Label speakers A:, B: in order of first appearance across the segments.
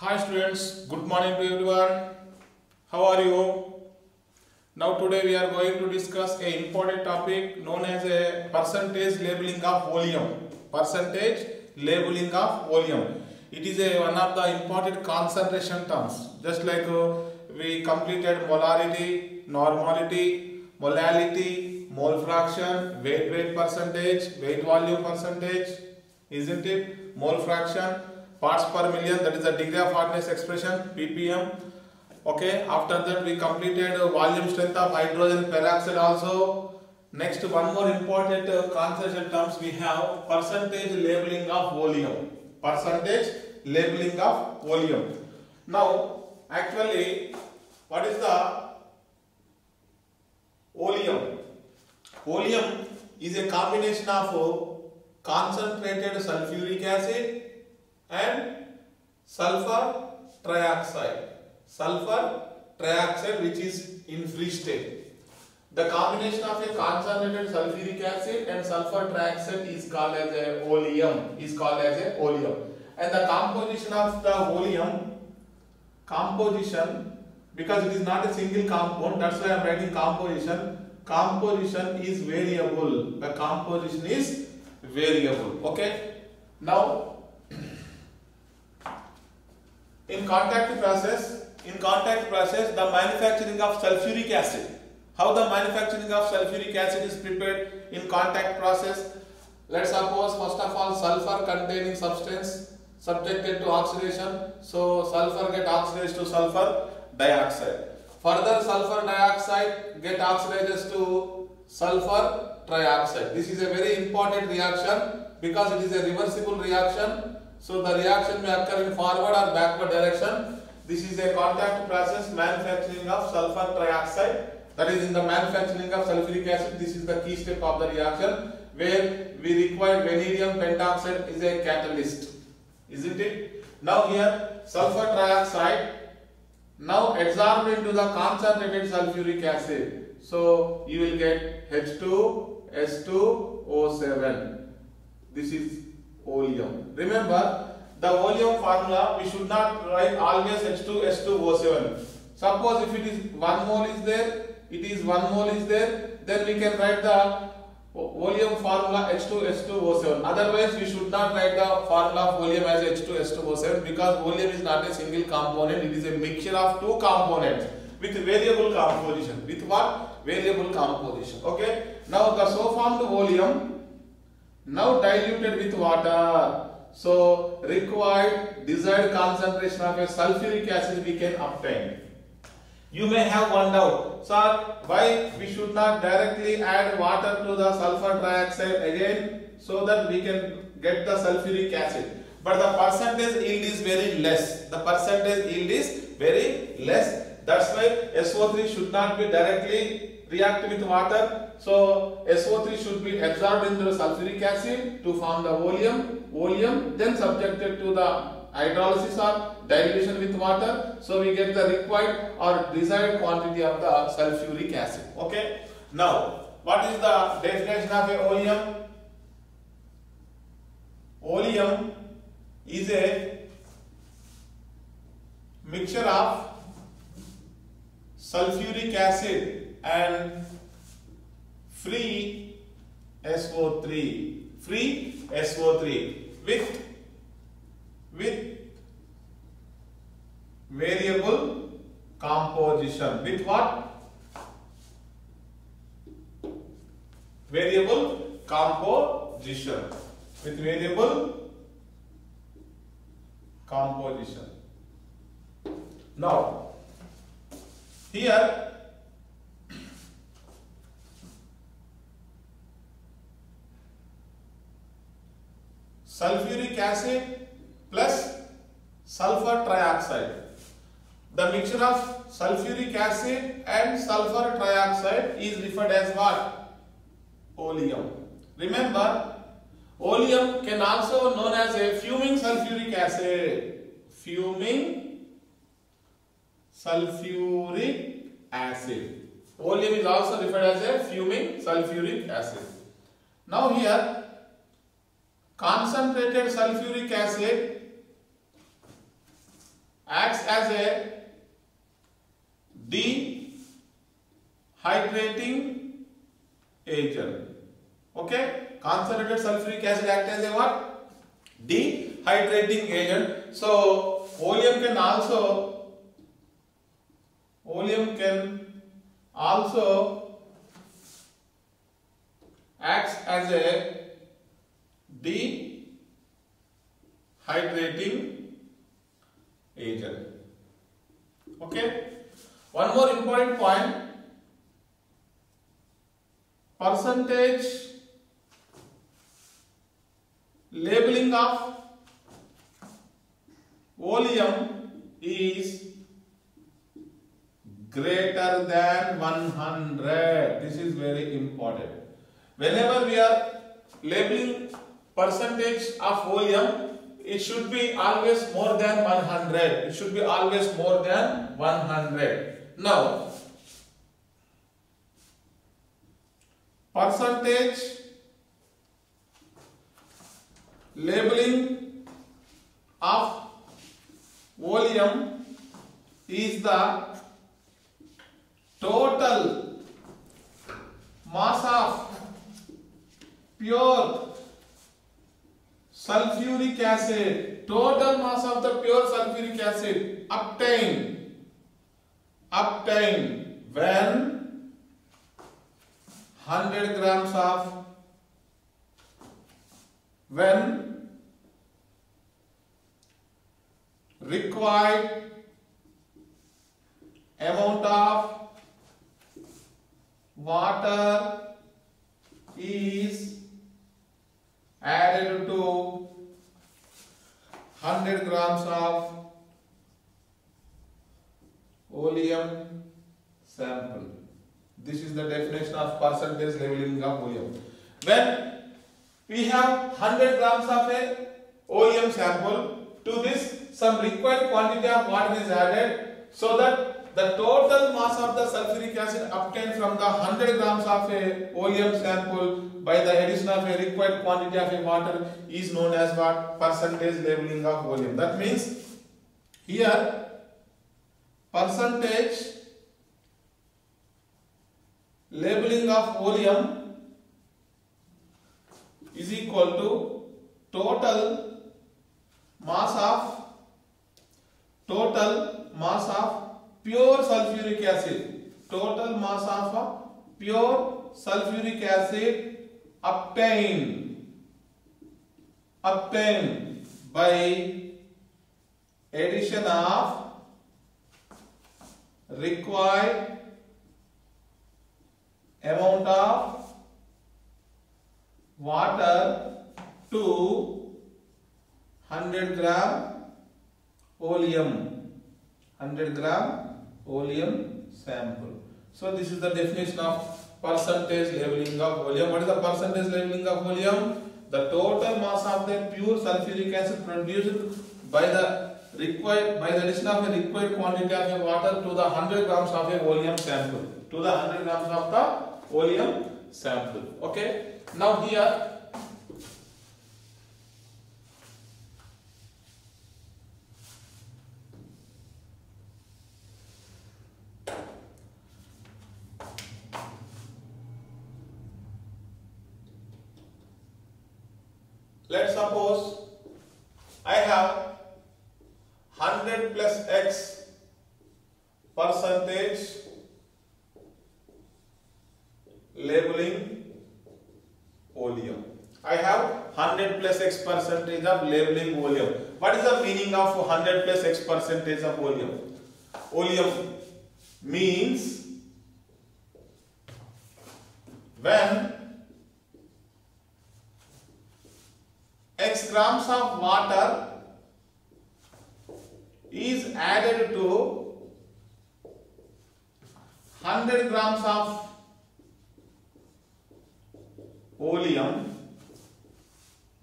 A: Hi students, good morning to everyone. How are you? Now today we are going to discuss a important topic known as a percentage labeling of volume. Percentage labeling of volume. It is one of the important concentration terms. Just like we completed molarity, normality, molality, mole fraction, weight percentage, weight volume percentage, isn't it? Mole fraction, parts per million, that is the degree of hardness expression, ppm. Okay, after that we completed volume strength of hydrogen peroxide also. Next, one more important concentration terms we have, percentage labeling of volume. Percentage labeling of volume. Now, actually, what is the volume? Volume is a combination of concentrated sulfuric acid and sulfur trioxide. Sulfur trioxide, which is in free state. The combination of a concentrated sulfuric acid and sulfur trioxide is called as a oleum. And the composition of the oleum, because it is not a single compound, that's why I am writing composition. Composition is variable. The composition is variable. Okay. Now, in contact process, the manufacturing of sulfuric acid. How the manufacturing of sulfuric acid is prepared in contact process? Let's suppose first of all sulfur containing substance subjected to oxidation. So sulfur get oxidized to sulfur dioxide. Further sulfur dioxide get oxidizes to sulfur trioxide. This is a very important reaction because it is a reversible reaction. So the reaction may occur in forward or backward direction. This is a contact process, manufacturing of sulfur trioxide. That is, in the manufacturing of sulfuric acid, this is the key step of the reaction where we require vanadium pentoxide is a catalyst. Isn't it? Now here sulfur trioxide now adsorbed into the concentrated sulfuric acid. So you will get H2S2O7. This is oleum. Remember, the oleum formula we should not write always H2S2O7. Suppose if it is 1 mole is there, then we can write the oleum formula H2S2O7. Otherwise, we should not write the formula of oleum as H2S2O7 because oleum is not a single component. It is a mixture of two components with variable composition. With what? Variable composition. Okay. Now the so formed oleum now diluted with water. So required desired concentration of a sulfuric acid we can obtain. You may have one doubt, sir, why we should not directly add water to the sulfur trioxide again so that we can get the sulfuric acid. But the percentage yield is very less. That's why SO3 should not be directly react with water. So SO3 should be absorbed into the sulfuric acid to form the oleum, then subjected to the hydrolysis or dilution with water. So we get the required or desired quantity of the sulfuric acid. Okay. Now, what is the definition of a oleum? Oleum is a mixture of sulfuric acid and free SO3 with variable composition. With what? Variable composition. With variable composition. Now, here sulfuric acid plus sulfur trioxide. The mixture of sulfuric acid and sulfur trioxide is referred as what? Oleum. Remember, oleum can also known as a fuming sulfuric acid. Fuming sulfuric acid. Oleum is also referred as a fuming sulfuric acid. Now here concentrated sulfuric acid acts as a dehydrating agent. Okay, concentrated sulfuric acid acts as a what? Dehydrating agent. So oleum can also acts as a dehydrating agent. Okay, one more important point, percentage labeling of oleum is greater than 100. This is very important. Whenever we are labeling percentage of oleum, it should be always more than 100. It should be always more than 100. Now, percentage labeling of oleum is the total mass of pure sulfuric acid, total mass of the pure sulfuric acid obtained when 100 grams of required amount of water is added to 100 grams of oleum sample. This is the definition of percentage labeling of oleum. When we have 100 grams of a oleum sample, to this some required quantity of water is added, so that the total mass of the sulfuric acid obtained from the 100 grams of a oleum sample by the addition of a required quantity of a water is known as what? Percentage labeling of oleum. That means here percentage labeling of oleum is equal to total mass of pure sulfuric acid, total mass of pure sulfuric acid obtained by addition of required amount of water to 100 gram oleum, 100 gram oleum sample. So this is the definition of percentage labeling of oleum. What is the percentage labeling of oleum? The total mass of the pure sulfuric acid produced by the addition of a required quantity of a water to the 100 grams of a oleum sample. To the 100 grams of the oleum sample. Okay. Now here let's suppose I have 100 plus X percentage labeling oleum. I have 100 plus X percentage of labeling oleum. What is the meaning of 100 plus X percentage of oleum? Oleum means when X grams of water is added to 100 grams of oleum,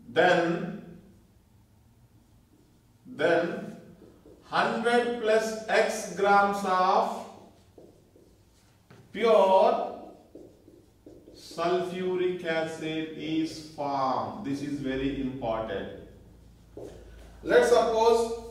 A: then 100 plus X grams of pure sulfuric acid is formed. This is very important. Let's suppose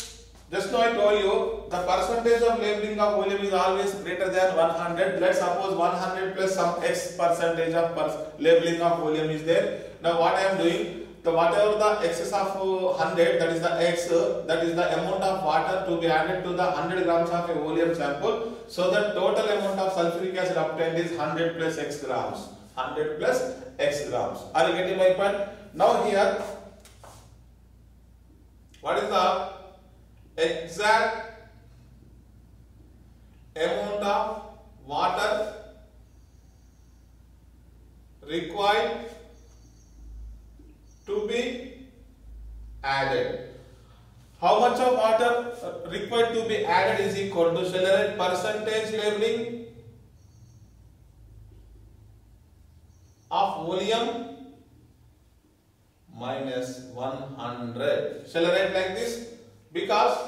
A: Just now I told you the percentage of labeling of volume is always greater than 100. Let's suppose 100 plus some x percentage of labeling of volume is there. Now what I am doing, whatever the excess of 100, that is the x, that is the amount of water to be added to the 100 grams of a volume sample. So the total amount of sulfuric acid obtained is 100 plus x grams. 100 plus x grams. Are you getting my point? Now here, what is the exact amount of water required to be added? How much of water required to be added is equal to, shall I write percentage labeling of volume minus 100. Shall I write like this? Because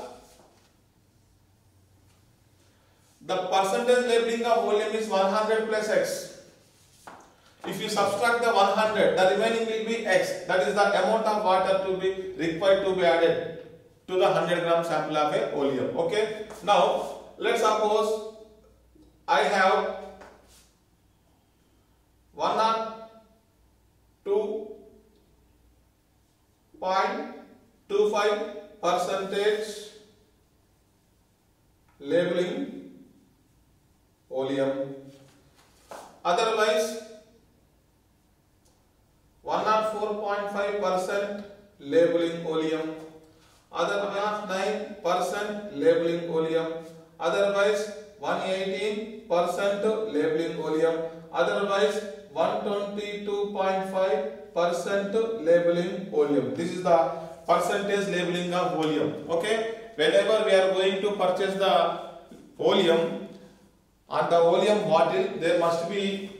A: the percentage labeling of volume is 100 plus x. If you subtract the 100, the remaining will be x. That is the amount of water to be required to be added to the 100 gram sample of a volume. Okay. Now, let's suppose I have 102.25 percentage labeling volume. Otherwise, 104.5% labeling volume. Otherwise, 9% labeling volume. Otherwise, 118% labeling volume. Otherwise, 122.5% labeling volume. This is the percentage labeling of volume. Okay. Whenever we are going to purchase the volume, on the volume bottle there must be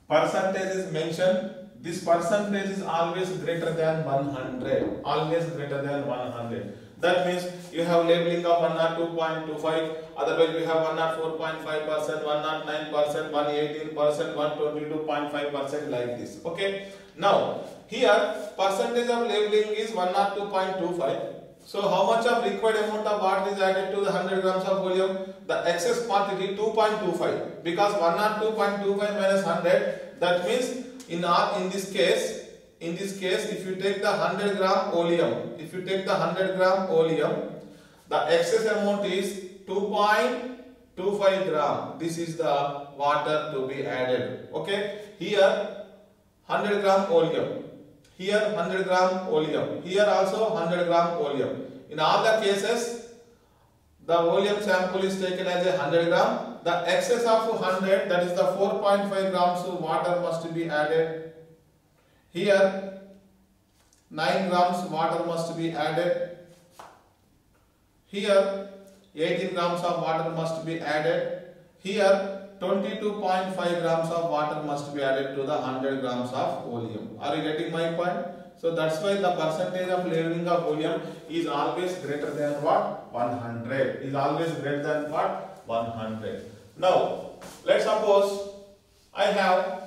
A: percentage is mentioned. This percentage is always greater than 100. Always greater than 100. That means you have labeling of 102.25, otherwise you have 104.5%, 109%, 118%, 122.5% like this. Okay. Now, here percentage of labeling is 102.25. So, how much of required amount of water is added to the 100 grams of volume? The excess quantity 2.25, because 102.25 minus 100, that means in this case, if you take the 100 gram oleum, the excess amount is 2.25 gram. This is the water to be added. Okay. Here 100 gram oleum. Here 100 gram oleum. Here also 100 gram oleum. In all the cases, the volume sample is taken as a 100 gram. The excess of 100, that is the 4.5 grams of water must be added. Here 9 grams water must be added. Here 18 grams of water must be added. Here 22.5 grams of water must be added to the 100 grams of volume. Are you getting my point? So that's why the percentage of labeling of volume is always greater than what? 100. Is always greater than what? 100. Now, let's suppose I have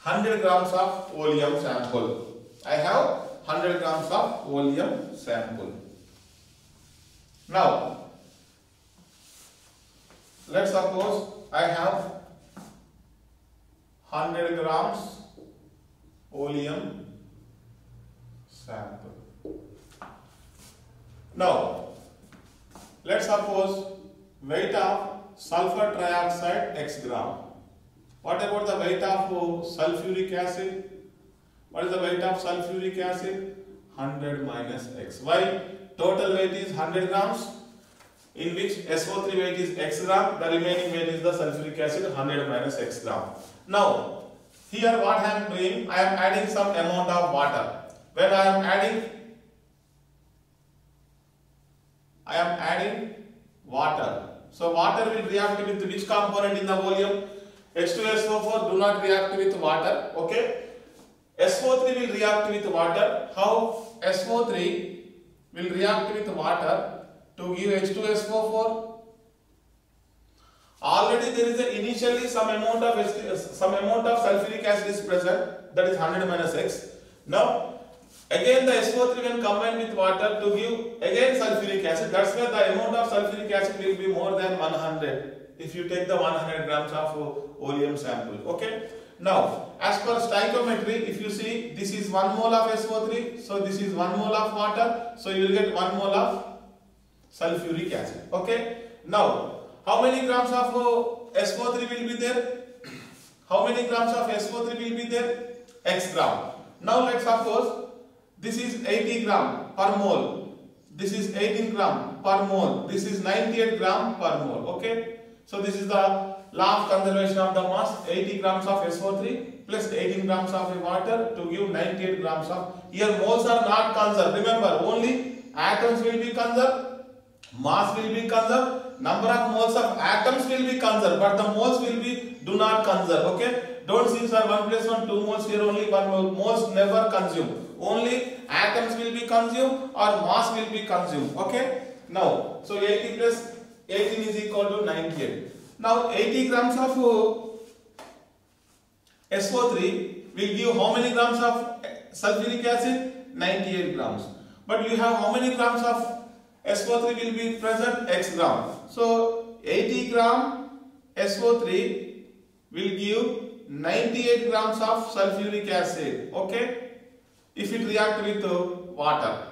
A: 100 grams of volume sample. I have 100 grams of volume sample. Now, let's suppose I have 100 grams volume sample. Now, let's suppose weight of sulfur trioxide x gram. What about the weight of sulfuric acid? What is the weight of sulfuric acid? 100 minus x. Why? Total weight is 100 grams, in which SO3 weight is x gram, the remaining weight is the sulfuric acid, 100 minus x gram. Now, here what I am doing, I am adding some amount of water. When I am adding water. So, water will react with which component in the volume? H2SO4 do not react with water. Okay. SO3 will react with water. How SO3 will react with water to give H2SO4? Already there is initially some amount of sulfuric acid is present, that is 100 minus x. Now Again the SO3 when combined with water to give again sulfuric acid. That's why the amount of sulfuric acid will be more than 100 if you take the 100 grams of oleum sample. Okay. Now, as per stoichiometry, if you see this is 1 mole of SO3, so this is 1 mole of water, so you will get 1 mole of sulfuric acid. Okay. Now, how many grams of SO3 will be there? How many grams of SO3 will be there? X gram. Now let's suppose this is 80 gram per mole. This is 18 gram per mole. This is 98 gram per mole. Okay. So this is the law of conservation of the mass. 80 grams of SO3 plus 18 grams of water to give 98 grams of. Here moles are not conserved. Remember, only atoms will be conserved. Mass will be conserved. Number of moles of atoms will be conserved, but the moles will be do not conserve. Okay. Don't see sir 1 plus 1 2 moles here only 1 mole. Moles never consume. Only atoms will be consumed or mass will be consumed. Okay. Now, so 80 plus 18 is equal to 98. Now 80 grams of SO3 will give how many grams of sulfuric acid? 98 grams. But you have how many grams of SO3 will be present? X gram. So 80 gram SO3 will give 98 grams of sulfuric acid. Okay. If it react with water.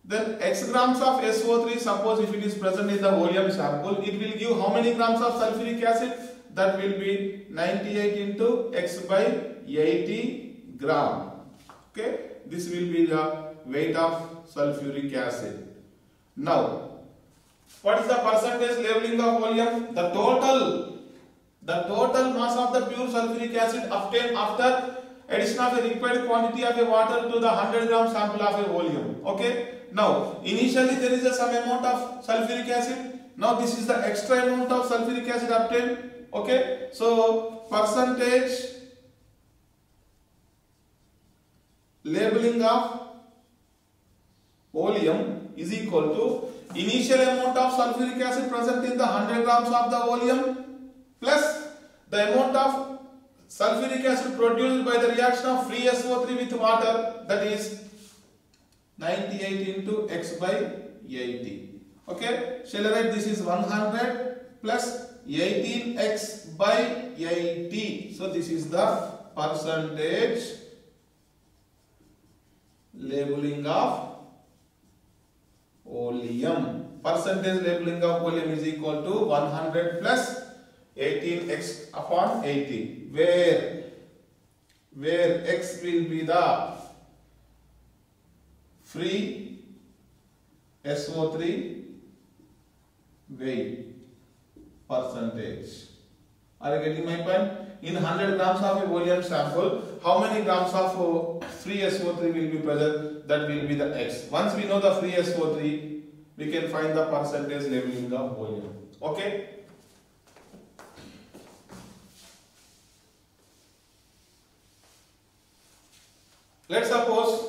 A: Then X grams of SO3, suppose if it is present in the oleum sample, it will give how many grams of sulfuric acid? That will be 98 into X by 80 gram. Okay. This will be the weight of sulfuric acid. Now, what is the percentage leveling of oleum? The total mass of the pure sulfuric acid obtained after addition of a required quantity of a water to the 100 gram sample of a oleum. Okay. Now, initially there is some amount of sulfuric acid. Now, this is the extra amount of sulfuric acid obtained. Okay. So, percentage labeling of oleum is equal to initial amount of sulfuric acid present in the 100 grams of the oleum plus the amount of sulfuric acid produced by the reaction of free SO3 with water, that is 98 into X by 80. Okay. Shall I write this is 100 plus 18X by 80. So this is the percentage labeling of oleum. Percentage labeling of oleum is equal to 100 plus 18x upon 80, where x will be the free SO3 weight percentage. Are you getting my point? In 100 grams of a oleum sample, how many grams of free SO3 will be present? That will be the x. Once we know the free SO3, we can find the percentage leveling of oleum. Okay. Let's suppose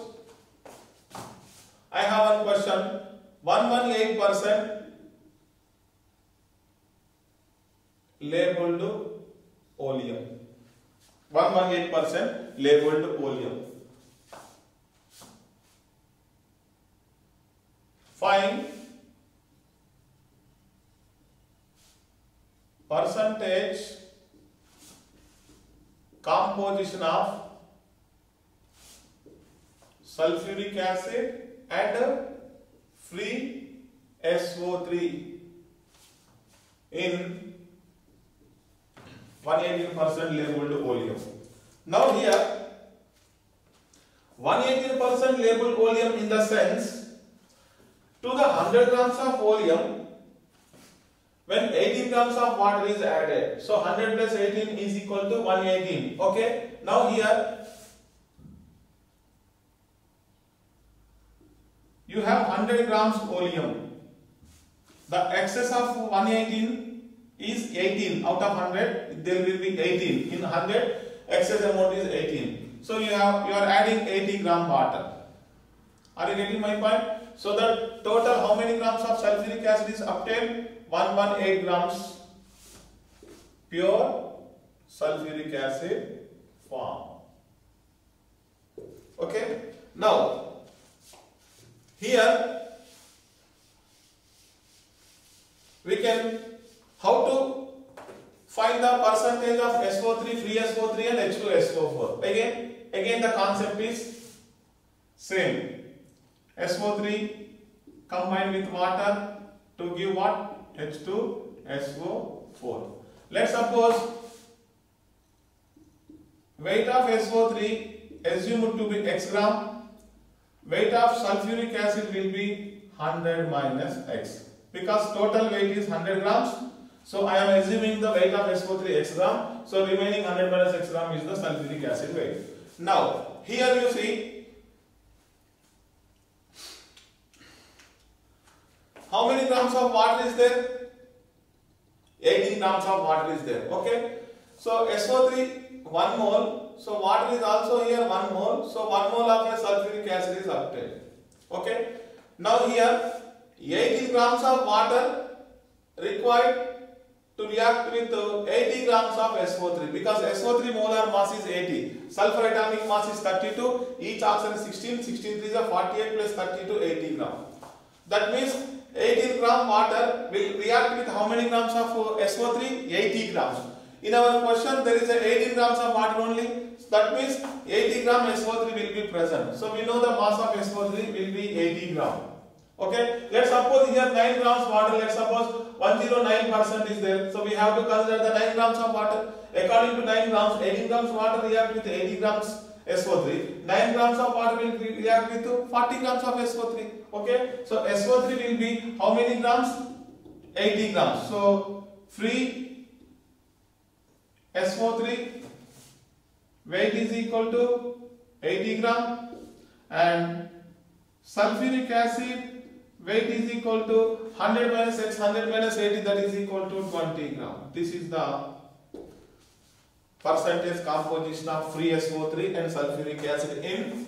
A: I have one question. 118% labeled oleum. 118% labeled oleum. Find percentage composition of sulfuric acid and free SO3 in 118% labeled oleum. Now here 118% labeled oleum in the sense, to the 100 grams of oleum, when 18 grams of water is added, so 100 plus 18 is equal to 118. Okay. Now here you have 100 grams oleum. The excess of 118 is 18 out of 100. There will be 18 in 100. Excess amount is 18. So you are adding 80 gram water. Are you getting my point? So the total how many grams of sulfuric acid is obtained? 118 grams pure sulfuric acid form. Okay. Now Here we can how to find the percentage of SO3, free SO3 and H2SO4. Again the concept is same. SO3 combined with water to give what? H2SO4. Let's suppose weight of SO3 assumed to be x gram, weight of sulfuric acid will be 100 minus x. Because total weight is 100 grams, so I am assuming the weight of SO3 x gram, so remaining 100 minus x gram is the sulfuric acid weight. Now, here you see, how many grams of water is there? 18 grams of water is there, okay? So, SO3 1 mole, so water is also here 1 mole, so 1 mole of a sulfuric acid is obtained, okay? Now here, 18 grams of water required to react with 80 grams of SO3 because SO3 molar mass is 80, sulfur atomic mass is 32, each oxygen is 16, 16 is 48 plus 32, 80 gram. That means 18 gram water will react with how many grams of SO3? 80 grams. In our question there is 18 grams of water only, that means 80 gram SO3 will be present. So we know the mass of SO3 will be 80 gram. Okay, let's suppose here 9 grams water, let's suppose 109% is there. So we have to consider the 9 grams of water. According to 9 grams, 18 grams water react with 80 grams SO3. 9 grams of water will react with 40 grams of SO3. Okay, so SO3 will be how many grams? 80 grams. So free SO3 weight is equal to 80 gram and sulfuric acid weight is equal to 100 minus x, 100 minus 80, that is equal to 20 gram. This is the percentage composition of free SO3 and sulfuric acid in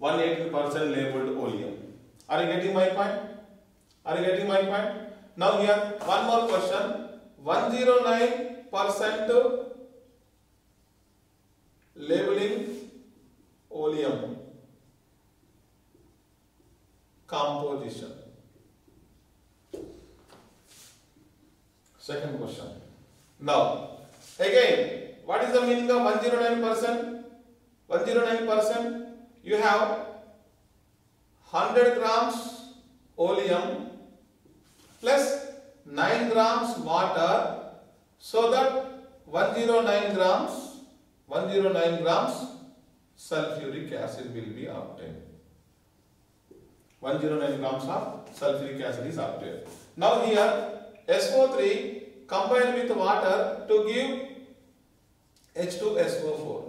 A: 118% labeled oleum. Are you getting my point? Are you getting my point? Now here one more question. 109% labeling oleum composition. Second question. Now, again, what is the meaning of 109%? 109%, you have 100 grams oleum plus 9 grams water, so that 109 grams sulfuric acid will be obtained. 109 grams of sulfuric acid is obtained. Now here SO3 combined with water to give H2SO4.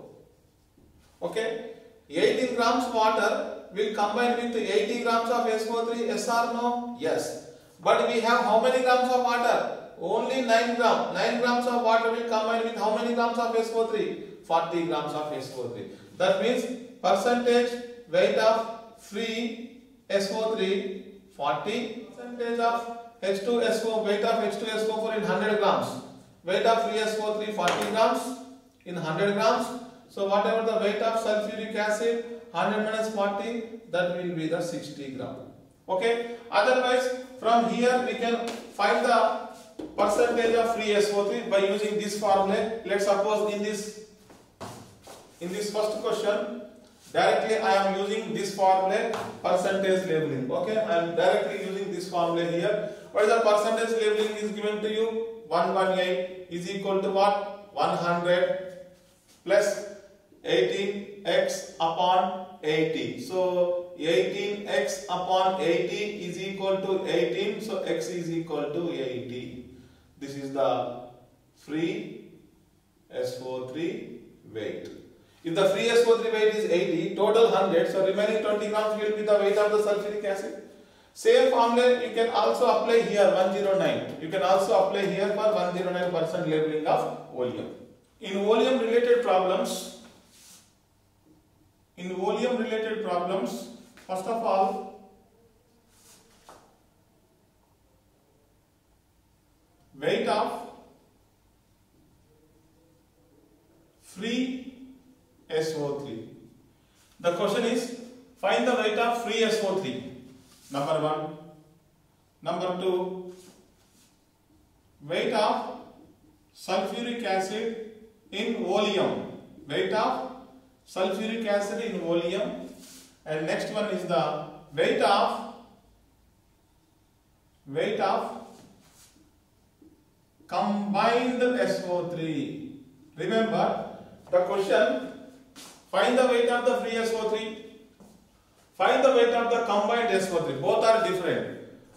A: Okay, 18 grams water will combine with 80 grams of SO3, yes or no? Yes. But we have how many grams of water? Only 9 grams. 9 grams of water will combine with how many grams of SO3? 40 grams of SO3. That means percentage weight of free SO3 40, percentage of H2SO, weight of H2SO4 in 100 grams, weight of free SO3 40 grams in 100 grams. So whatever the weight of sulfuric acid, 100 minus 40, that will be the 60 gram. Okay. Otherwise, from here we can find the percentage of free SO3 by using this formula. Let's suppose in this first question, directly I am using this formula, percentage labeling. Okay, I am directly using this formula here. What is the percentage labeling is given to you? 118 is equal to what? 100 plus 18x upon 80. So 18x upon 80 is equal to 18. So x is equal to 80. This is the free SO3 weight. If the free SO3 weight is 80, total 100, so remaining 20 grams will be the weight of the sulfuric acid. Same formula you can also apply here, 109. You can also apply here for 109% labeling of oleum. In oleum related problems, first of all, weight of free SO3. The question is, find the weight of free SO3. Number 1. Number 2, weight of sulfuric acid in volume. Weight of sulfuric acid in volume. And next one is the weight of combined SO3. Remember the question, find the weight of the free SO3, find the weight of the combined SO3. Both are different.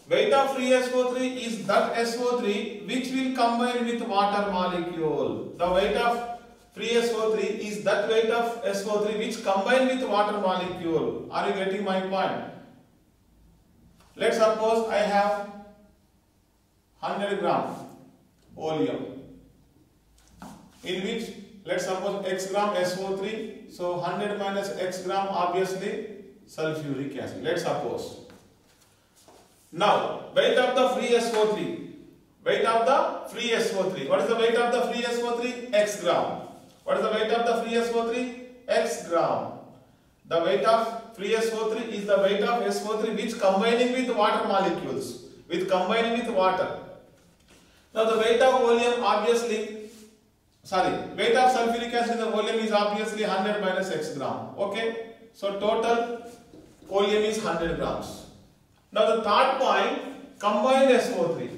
A: Weight of free SO3 is that SO3 which will combine with water molecule. The weight of free SO3 is that weight of SO3 which combine with water molecule. Are you getting my point? Let's suppose I have 100 gram oleum, in which let's suppose x gram SO3. So 100 minus x gram, obviously sulfuric acid. Let's suppose. Now, weight of the free SO3. Weight of the free SO3. What is the weight of the free SO3? X gram. What is the weight of the free SO3? X gram. The weight of free SO3 is the weight of SO3 which combining with water molecules. Combining with water. Now the weight of volume weight of sulfuric acid in the volume is obviously 100 minus x gram. Okay. So total volume is 100 grams. Now the third point, combined SO3.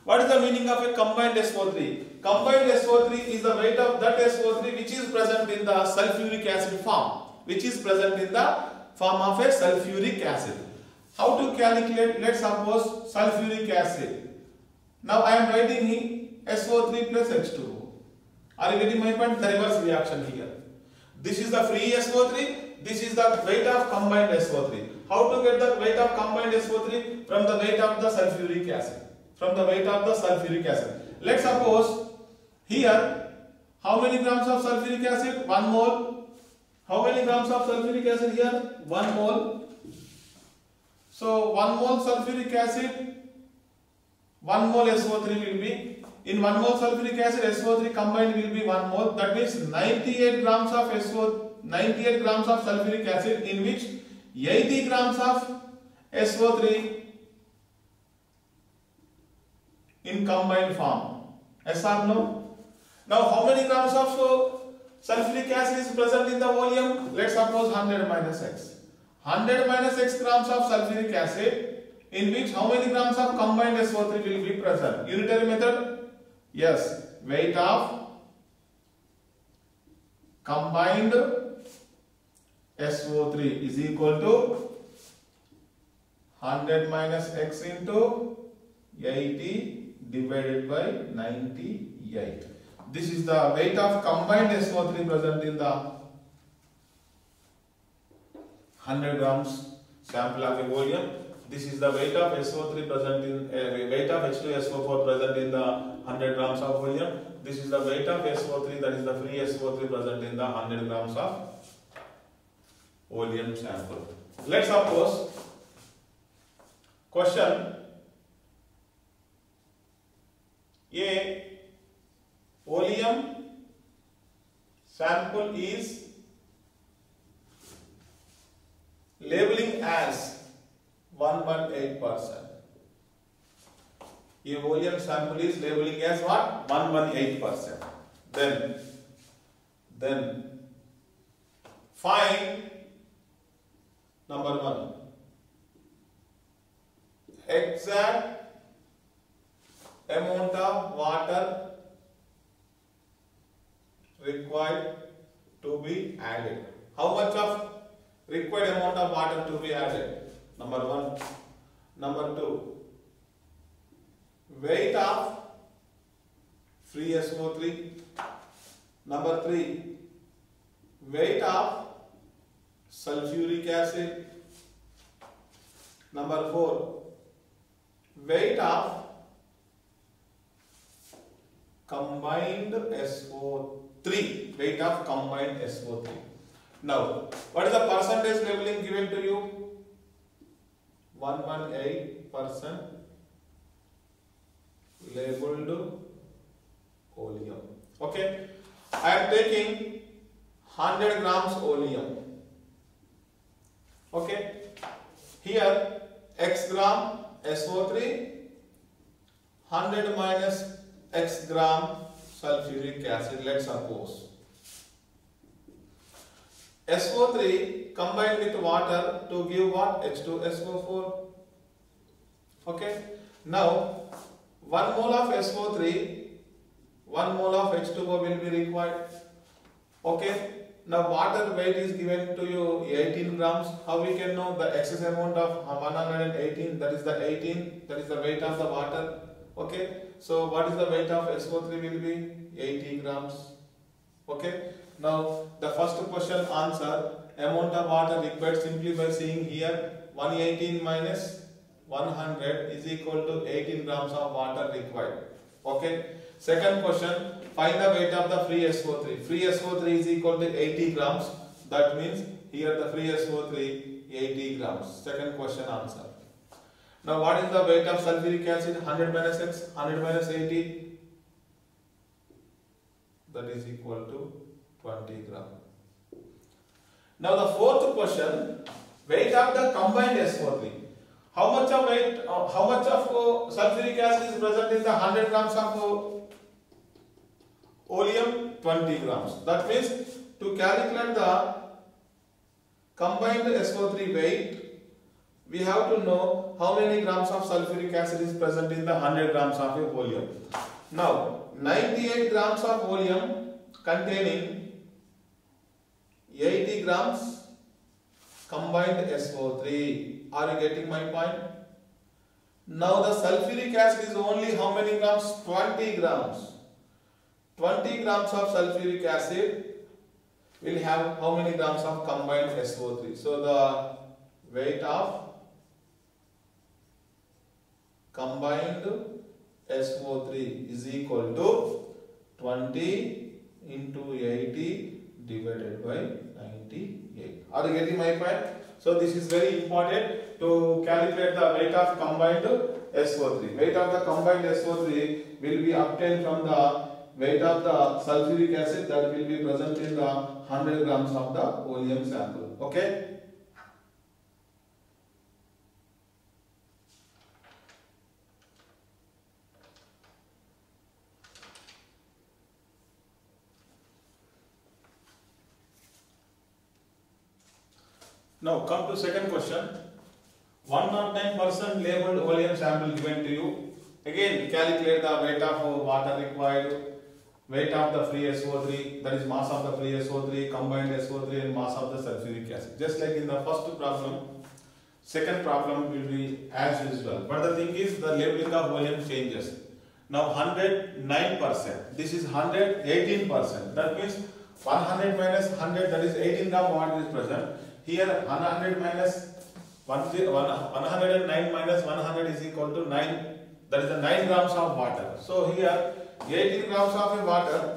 A: What is the meaning of a combined SO3? Combined SO3 is the weight of that SO3 which is present in the sulfuric acid form. Which is present in the form of a sulfuric acid. How to calculate? Let's suppose sulfuric acid. Now I am writing here SO3 plus H2O. Are you getting my point? The reverse reaction here. This is the free SO3. This is the weight of combined SO3. How to get the weight of combined SO3? From the weight of the sulfuric acid. From the weight of the sulfuric acid. Let's suppose here, how many grams of sulfuric acid? 1 mole. How many grams of sulfuric acid here? 1 mole. So 1 mole sulfuric acid, 1 mole SO3 will be. In 1 mole sulfuric acid, SO3 combined will be 1 mole. That means 98 grams of sulfuric acid, in which 80 grams of SO3 in combined form. Yes or no? Now how many grams of sulfuric acid is present in the volume? Let's suppose 100 minus x. 100 minus x grams of sulfuric acid, in which how many grams of combined SO3 will be present? Unitary method? Yes. Weight of combined SO3 is equal to 100 minus x into 80 divided by 98. This is the weight of combined SO3 present in the 100 grams sample of a volume. This is the weight of SO3 present in weight of H2SO4 present in the 100 grams of volume. This is the weight of SO3, that is the free SO3 present in the 100 grams of volume sample. Let's suppose question A, volume sample is labeling as 118%. A volume sample is labeling as what? 118%. Then find number 1 exact amount of water required to be added. How much of required amount of water to be added? Number 1. Number 2, weight of free SO3. Number 3, weight of sulfuric acid. Number 4, weight of combined SO3. Weight of combined SO3. Now, what is the percentage labeling given to you? 118% labeled oleum. Okay, I am taking 100 grams oleum. Okay, here x gram SO3, 100 minus x gram sulfuric acid. Let's suppose SO3 combined with water to give what? H2SO4. Okay. Now 1 mole of SO3, 1 mole of H2O will be required. Okay. Now water weight is given to you 18 grams. How we can know the excess amount of 118? That is the 18. That is the weight of the water. Okay. So what is the weight of SO3 will be? 80 grams. Okay. Now the first question answer, amount of water required, simply by seeing here 118 minus 100 is equal to 18 grams of water required. Okay. Second question, find the weight of the free SO3. Free SO3 is equal to 80 grams. That means here the free SO3 80 grams. Second question answer. Now what is the weight of sulfuric acid? 100 minus x, 100 minus 80, that is equal to 20 gram. Now the fourth question, weight of the combined SO3. How much of weight, how much of sulfuric acid is present in the 100 grams of oleum? 20 grams. That means to calculate the combined SO3 weight, we have to know how many grams of sulfuric acid is present in the 100 grams of oleum. Now 98 grams of oleum containing 80 grams combined SO3. Are you getting my point? Now the sulfuric acid is only how many grams? 20 grams. 20 grams of sulfuric acid will have how many grams of combined SO3? So the weight of combined SO3 is equal to 20 into 80 divided by 98. Are you getting my point? So this is very important to calculate the weight of combined SO3. Weight of the combined SO3 will be obtained from the weight of the sulfuric acid that will be present in the 100 grams of the oleum sample. Okay. Now come to second question. 109% labeled oleum sample given to you. Again calculate the weight of water required, weight of the free SO3, that is mass of the free SO3, combined SO3 and mass of the sulfuric acid. Just like in the first problem, second problem will be as usual. But the thing is the labeling of volume changes. Now 109%, this is 118%. That means 100 minus 100, that is 18 gram water is present. Here 100 minus 109 minus 100 is equal to 9, that is the 9 grams of water. So here 18 grams of a water,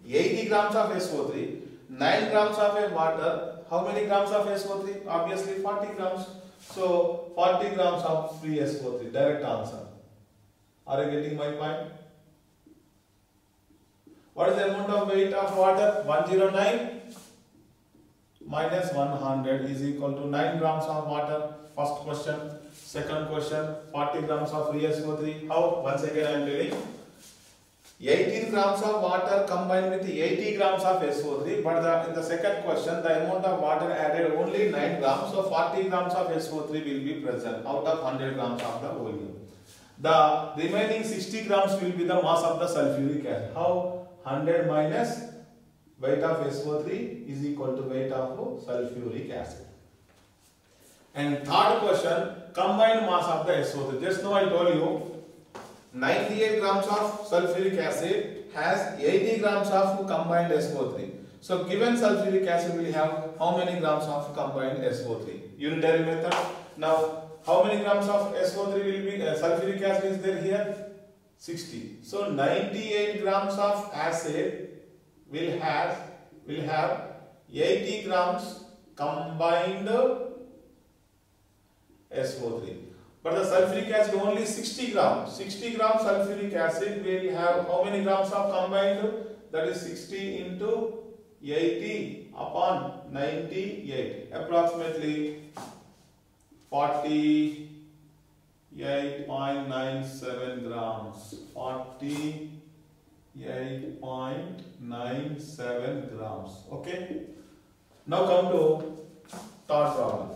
A: 80 grams of SO3, 9 grams of a water, how many grams of SO3? Obviously 40 grams. So 40 grams of free SO3, direct answer. Are you getting my point? What is the amount of weight of water? 109 minus 100 is equal to 9 grams of water. First question. Second question, 40 grams of free SO3. How? Once again I am telling. 18 grams of water combined with 80 grams of SO3, but in the second question the amount of water added only 9 grams, so 40 grams of SO3 will be present out of 100 grams of the volume. The remaining 60 grams will be the mass of the sulfuric acid. How? 100 minus weight of SO3 is equal to weight of sulfuric acid. And third question, combined mass of the SO3. Just now I told you 98 grams of sulfuric acid has 80 grams of combined SO3. So given sulfuric acid will have how many grams of combined SO3? Unitary method. Now how many grams of SO3 will be sulfuric acid is there here? 60. So 98 grams of acid will have 80 grams combined SO3. But the sulfuric acid only 60 grams. 60 grams sulfuric acid will have how many grams of combined? That is 60 into 80 upon 98. Approximately 48.97 grams. 48.97 grams. Okay. Now come to third problem.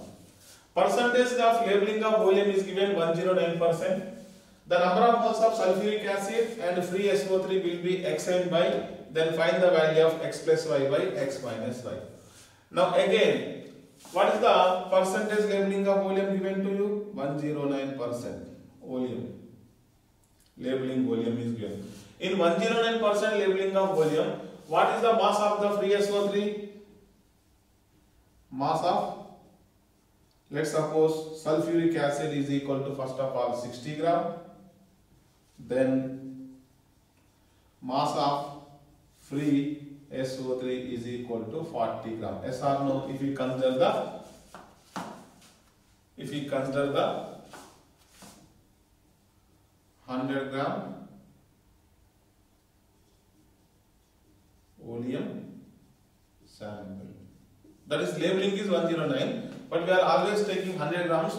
A: Percentage of labeling of volume is given 109%. The number of moles of sulfuric acid and free SO3 will be x and y. Then find the value of x plus y by x minus y. Now again, what is the percentage labeling of volume given to you? 109% volume. Labeling volume is given. In 109% labeling of volume, what is the mass of the free SO3? Mass of, let's suppose sulfuric acid is equal to first of all 60 gram. Then mass of free SO3 is equal to 40 gram. Yes or no? If we consider the 100 gram volume sample. That is labeling is 109, but we are always taking 100 grams.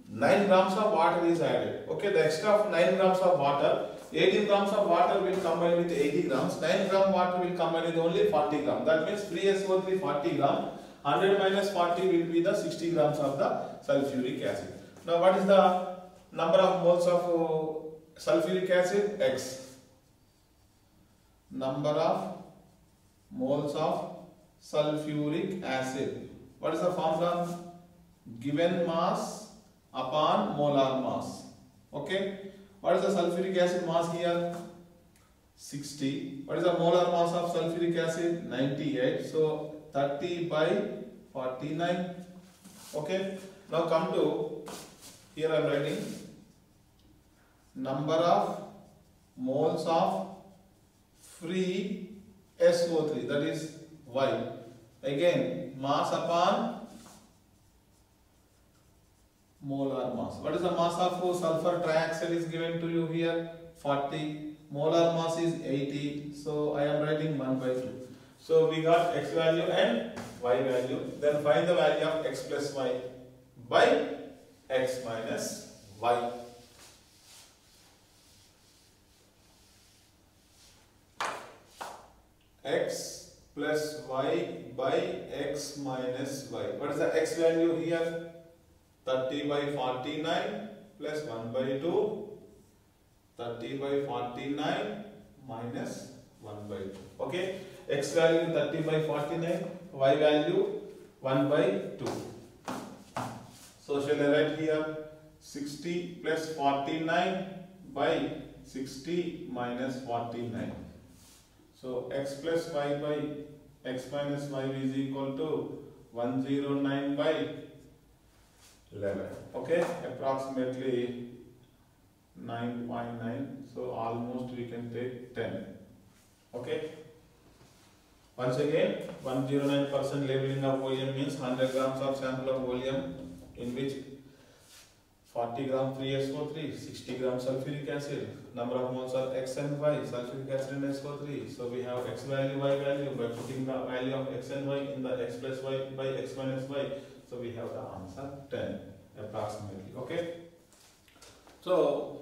A: 9 grams of water is added. Okay, the extra of 9 grams of water, 18 grams of water will combine with 80 grams. 9 gram water will combine with only 40 grams. That means free SO3 40 gram. 100 minus 40 will be the 60 grams of the sulfuric acid. Now what is the number of moles of sulfuric acid? X. Number of moles of sulfuric acid. What is the formula? Given mass upon molar mass. Okay. What is the sulfuric acid mass here? 60. What is the molar mass of sulfuric acid? 98. So 30 by 49. Okay. Now come to, here I am writing number of moles of free SO3, that is Y. Again, mass upon molar mass. What is the mass of sulfur trioxide is given to you here? 40. Molar mass is 80. So I am writing 1 by 2. So we got x value and y value. Then find the value of x plus y by x minus y. X plus y by x minus y. What is the x value here? 30 by 49 plus 1 by 2. 30 by 49 minus 1 by 2. Okay. X value 30 by 49. Y value 1 by 2. So shall I write here 60 plus 49 by 60 minus 49. So x plus y by x minus y is equal to 109 by 11. Okay, approximately 9.9. So almost we can take 10. Okay. Once again, 109% labeling of volume means 100 grams of sample of volume in which 40 gram free SO3, 60 gram sulfuric acid. Number of moles are x and y, sulfuric acid and SO3. So we have x value, y value. By putting the value of x and y in the x plus y by x minus y, so we have the answer 10 approximately. Okay. So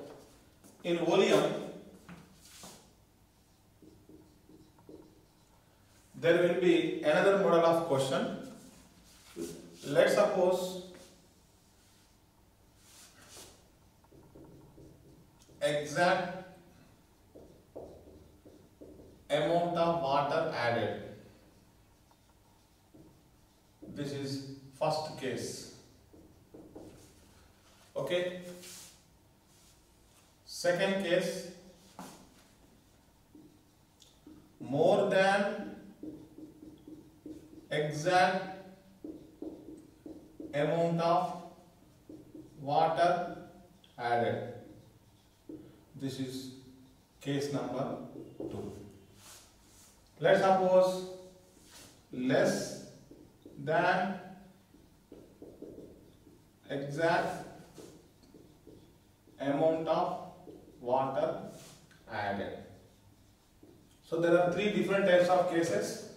A: in volume, there will be another model of question. Let's suppose exact amount of water added. This is first case. Okay. Second case, more than exact amount of water added. This is case number 2. Let's suppose less than exact amount of water added. So there are 3 different types of cases.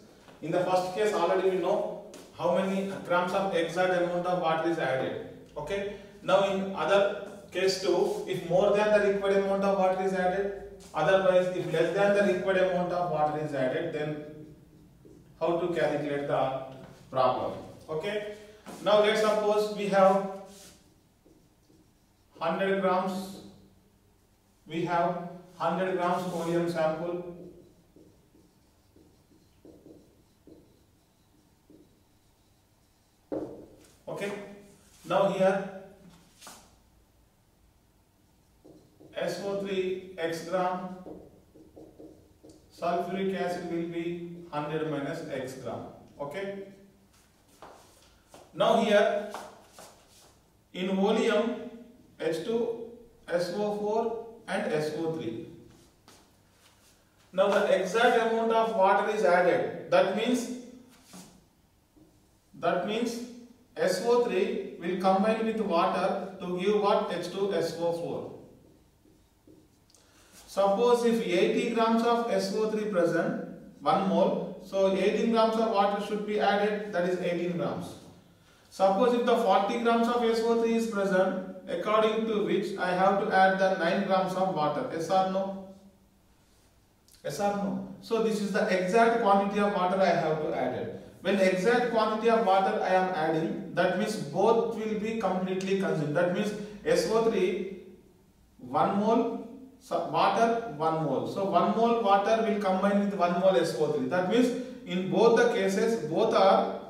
A: In the first case, already we know how many grams of exact amount of water is added. Okay. Now in other case 2, if more than the required amount of water is added, otherwise if less than the required amount of water is added, then how to calculate the problem. Okay. Now let's suppose we have 100 grams. We have 100 grams oleum sample. Okay. Now here SO3 x gram, sulfuric acid will be 100 minus x gram. Okay. Now here in oleum H2, SO4 and SO3. Now the exact amount of water is added. That means SO3 will combine with water to give what? H2SO4. Suppose if 80 grams of SO3 present, 1 mole, so 18 grams of water should be added, that is 18 grams. Suppose if the 40 grams of SO3 is present, according to which I have to add the 9 grams of water. Yes or no? Yes or no? So this is the exact quantity of water I have to add it. When exact quantity of water I am adding, that means both will be completely consumed. That means SO3 1 mole, water 1 mole. So 1 mole water will combine with 1 mole SO3. That means in both the cases, both are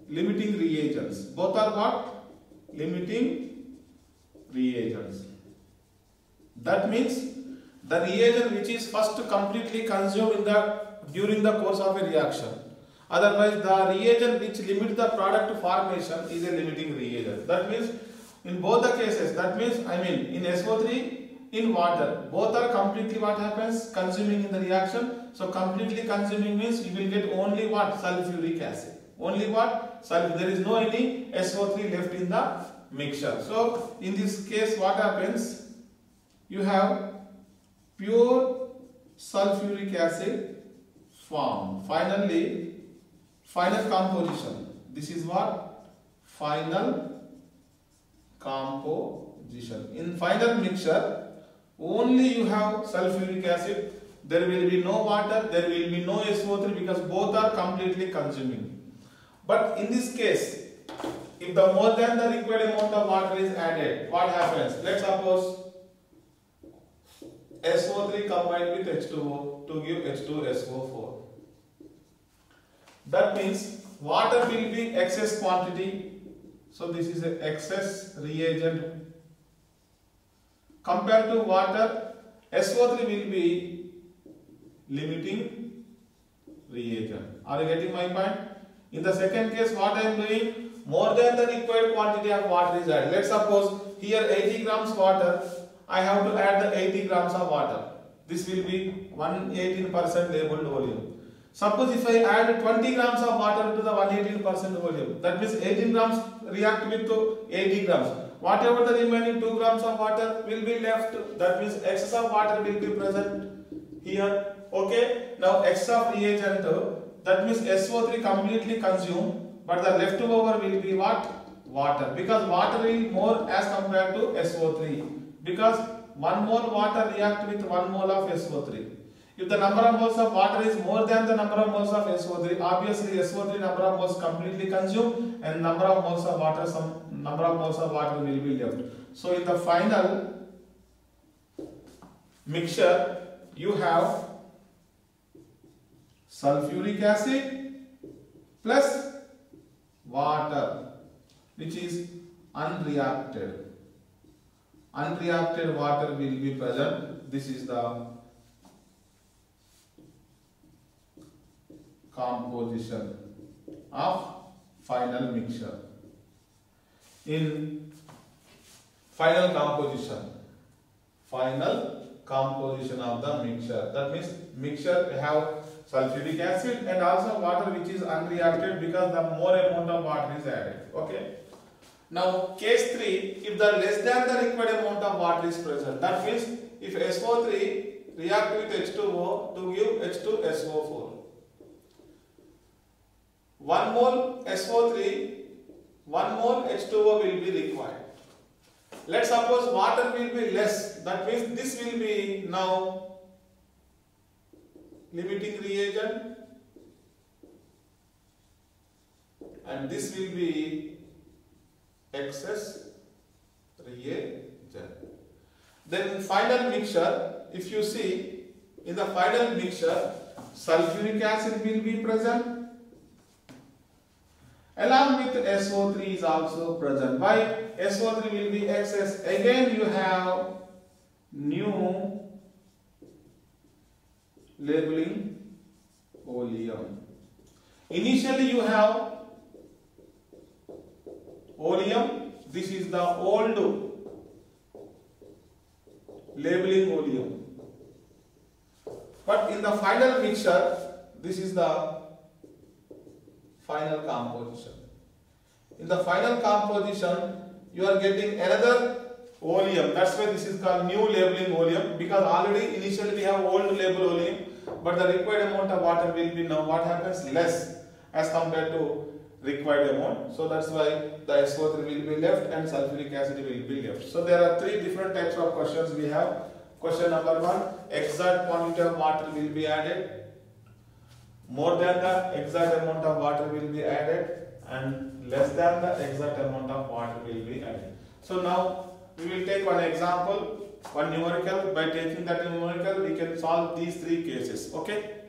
A: limiting reagents. Both are what? Limiting reagents. That means the reagent which is first completely consumed during the course of a reaction. Otherwise, the reagent which limits the product formation is a limiting reagent. That means in both the cases, that means in SO3, in water, both are completely what happens? Consuming in the reaction. So completely consuming means you will get only what? Sulfuric acid. Only what? Sulfur. There is no any SO3 left in the mixture. So in this case what happens? You have pure sulfuric acid formed. Finally, final composition. This is what? Final composition. In final mixture, only you have sulfuric acid. There will be no water, there will be no SO3 because both are completely consuming. But in this case, if the more than the required amount of water is added, what happens? Let's suppose SO3 combined with H2O to give H2SO4. That means water will be excess quantity. So this is an excess reagent. Compared to water, SO3 will be limiting reagent. Are you getting my point? In the second case, what I am doing? More than the required quantity of water is added. Let's suppose here 80 grams water. I have to add the 80 grams of water. This will be 118% labeled volume. Suppose if I add 20 grams of water to the 118% volume, that means 18 grams react with 80 grams. Whatever the remaining 2 grams of water will be left, that means excess of water will be present here. Okay. Now excess of reagent, that means SO3 completely consumed, but the leftover will be what? Water. Because water will more as compared to SO3. Because 1 mole water react with 1 mole of SO3. If the number of moles of water is more than the number of moles of SO3, obviously SO3 number of moles completely consumed and number of moles of water, some number of moles of water will be left. So in the final mixture, you have sulfuric acid plus water, which is unreacted. Unreacted water will be present. This is the composition of final mixture. In final composition of the mixture, that means mixture we have sulfuric acid and also water which is unreacted because the more amount of water is added. Okay. Now case 3, if the less than the required amount of water is present, that means if SO3 react with H2O to give H2SO4. 1 mole SO3 1 mole H2O will be required. Let's suppose water will be less. That means this will be now limiting reagent and this will be excess reagent. Then final mixture, if you see in the final mixture, sulfuric acid will be present along with SO3 is also present. Why? SO3 will be excess. Again you have new labeling oleum. Initially you have oleum. This is the old labeling oleum. But in the final mixture, this is the final composition. In the final composition, you are getting another oleum. That's why this is called new labeling oleum, because already initially we have old label oleum, but the required amount of water will be now what happens less as compared to required amount. So that's why the SO3 will be left and sulfuric acid will be left. So there are three different types of questions we have. Question number 1, exact quantity of water will be added. More than the exact amount of water will be added, and less than the exact amount of water will be added. So now we will take one example, one numerical. By taking that numerical, we can solve these three cases. Okay?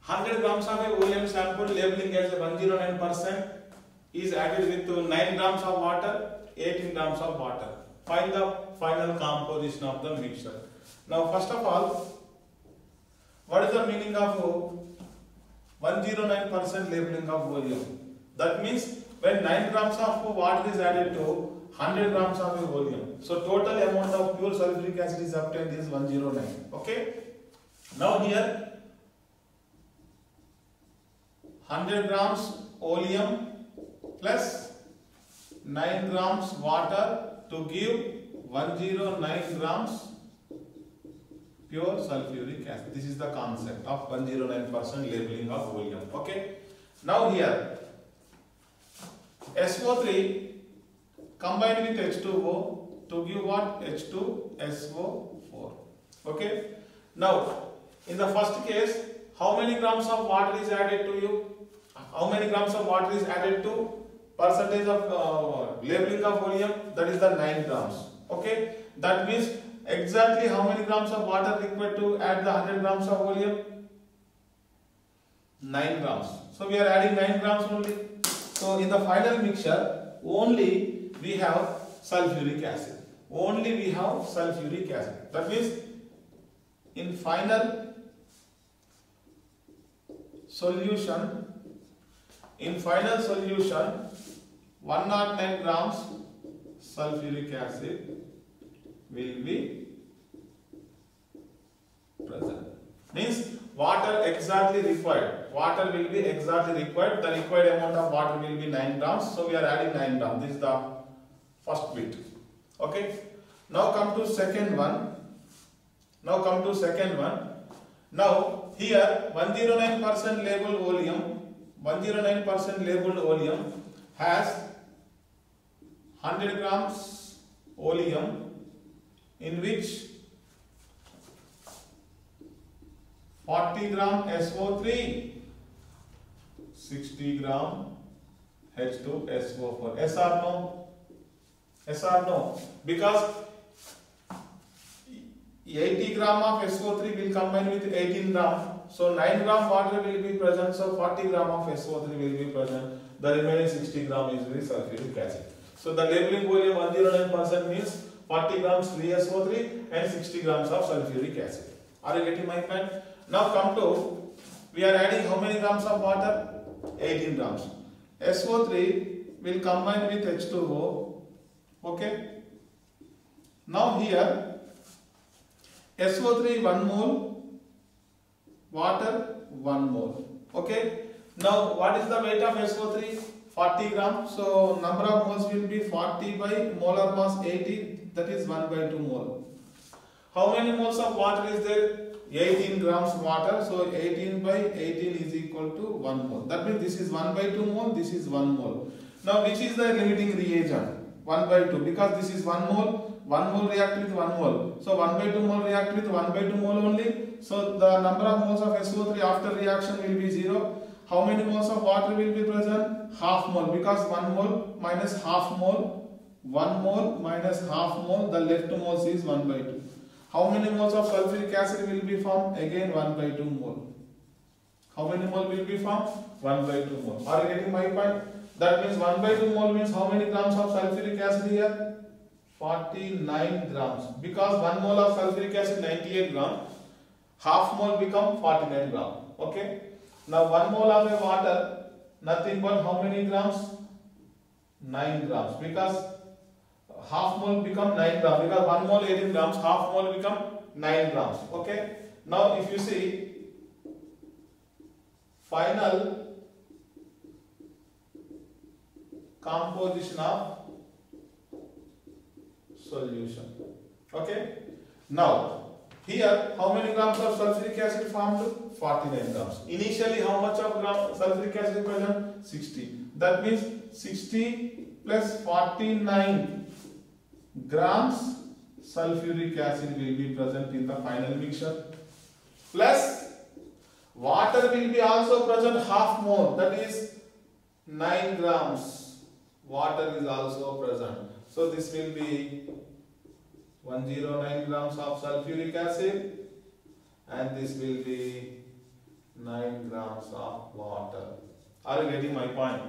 A: 100 grams of a oleum sample labeling as 109% is added with 9 grams of water, 18 grams of water. Find the final composition of the mixture. Now first of all, what is the meaning of 109% labeling of volume? That means when 9 grams of water is added to 100 grams of volume, so total amount of pure sulfuric acid is obtained is 109. Okay? Now here 100 grams oleum plus 9 grams water to give 109 grams pure sulfuric acid. This is the concept of 109% labeling of volume. Okay. Now here SO3 combined with H2O to give what? H2SO4. Okay. Now in the first case, how many grams of water is added to you? How many grams of water is added to percentage of labeling of volume? That is the 9 grams. Okay. That means exactly how many grams of water required to add the 100 grams of volume? 9 grams. So we are adding 9 grams only. So in the final mixture, only we have sulfuric acid. Only we have sulfuric acid. That means in final solution, 109 grams sulfuric acid will be present. Means water exactly required. Water will be exactly required. The required amount of water will be 9 grams. So we are adding 9 grams. This is the first bit. Okay. Now come to second one. Now here 109% labeled oleum has 100 grams oleum in which 40 gram SO3, 60 gram H2SO4. Yes or no? Yes or no? Because 80 gram of SO3 will combine with 18 gram. So 9 gram water will be present. So 40 gram of SO3 will be present. The remaining 60 gram is the sulfuric acid. So the labeling volume 109% means 40 grams free SO3 and 60 grams of sulfuric acid. Are you getting my point? Now come to, we are adding how many grams of water? 18 grams. SO3 will combine with H2O. Okay. Now here SO3 1 mole, water 1 mole. Okay. Now what is the weight of SO3? 40 grams. So number of moles will be 40 by molar mass 80, that is 1 by 2 mole. How many moles of water is there? 18 grams water. So 18 by 18 is equal to 1 mole. That means this is 1 by 2 mole, this is 1 mole. Now which is the limiting reagent? 1 by 2, because this is 1 mole react with 1 mole. So 1 by 2 mole react with 1 by 2 mole only. So the number of moles of SO3 after reaction will be 0. How many moles of water will be present? Half mole, because 1 mole minus half mole, 1 mole minus half mole, the left moles is 1 by 2. How many moles of sulfuric acid will be formed? Again 1 by 2 mole. How many mole will be formed? 1 by 2 mole. Are you getting my point? That means 1 by 2 mole means how many grams of sulfuric acid here? 49 grams. Because 1 mole of sulfuric acid 98 grams, half mole become 49 grams. Okay. Now 1 mole of a water, nothing but how many grams? 9 grams. Because half mole become 9 grams. Because 1 mole 18 grams, half mole become 9 grams. Okay. Now if you see final composition of solution. Okay. Now here how many grams of sulfuric acid formed? 49 grams. Initially how much of sulfuric acid is present? 60. That means 60 plus 49 grams sulfuric acid will be present in the final mixture. Plus water will be also present half mole, that is 9 grams. Water is also present. So this will be 109 grams of sulfuric acid and this will be 9 grams of water. Are you getting my point?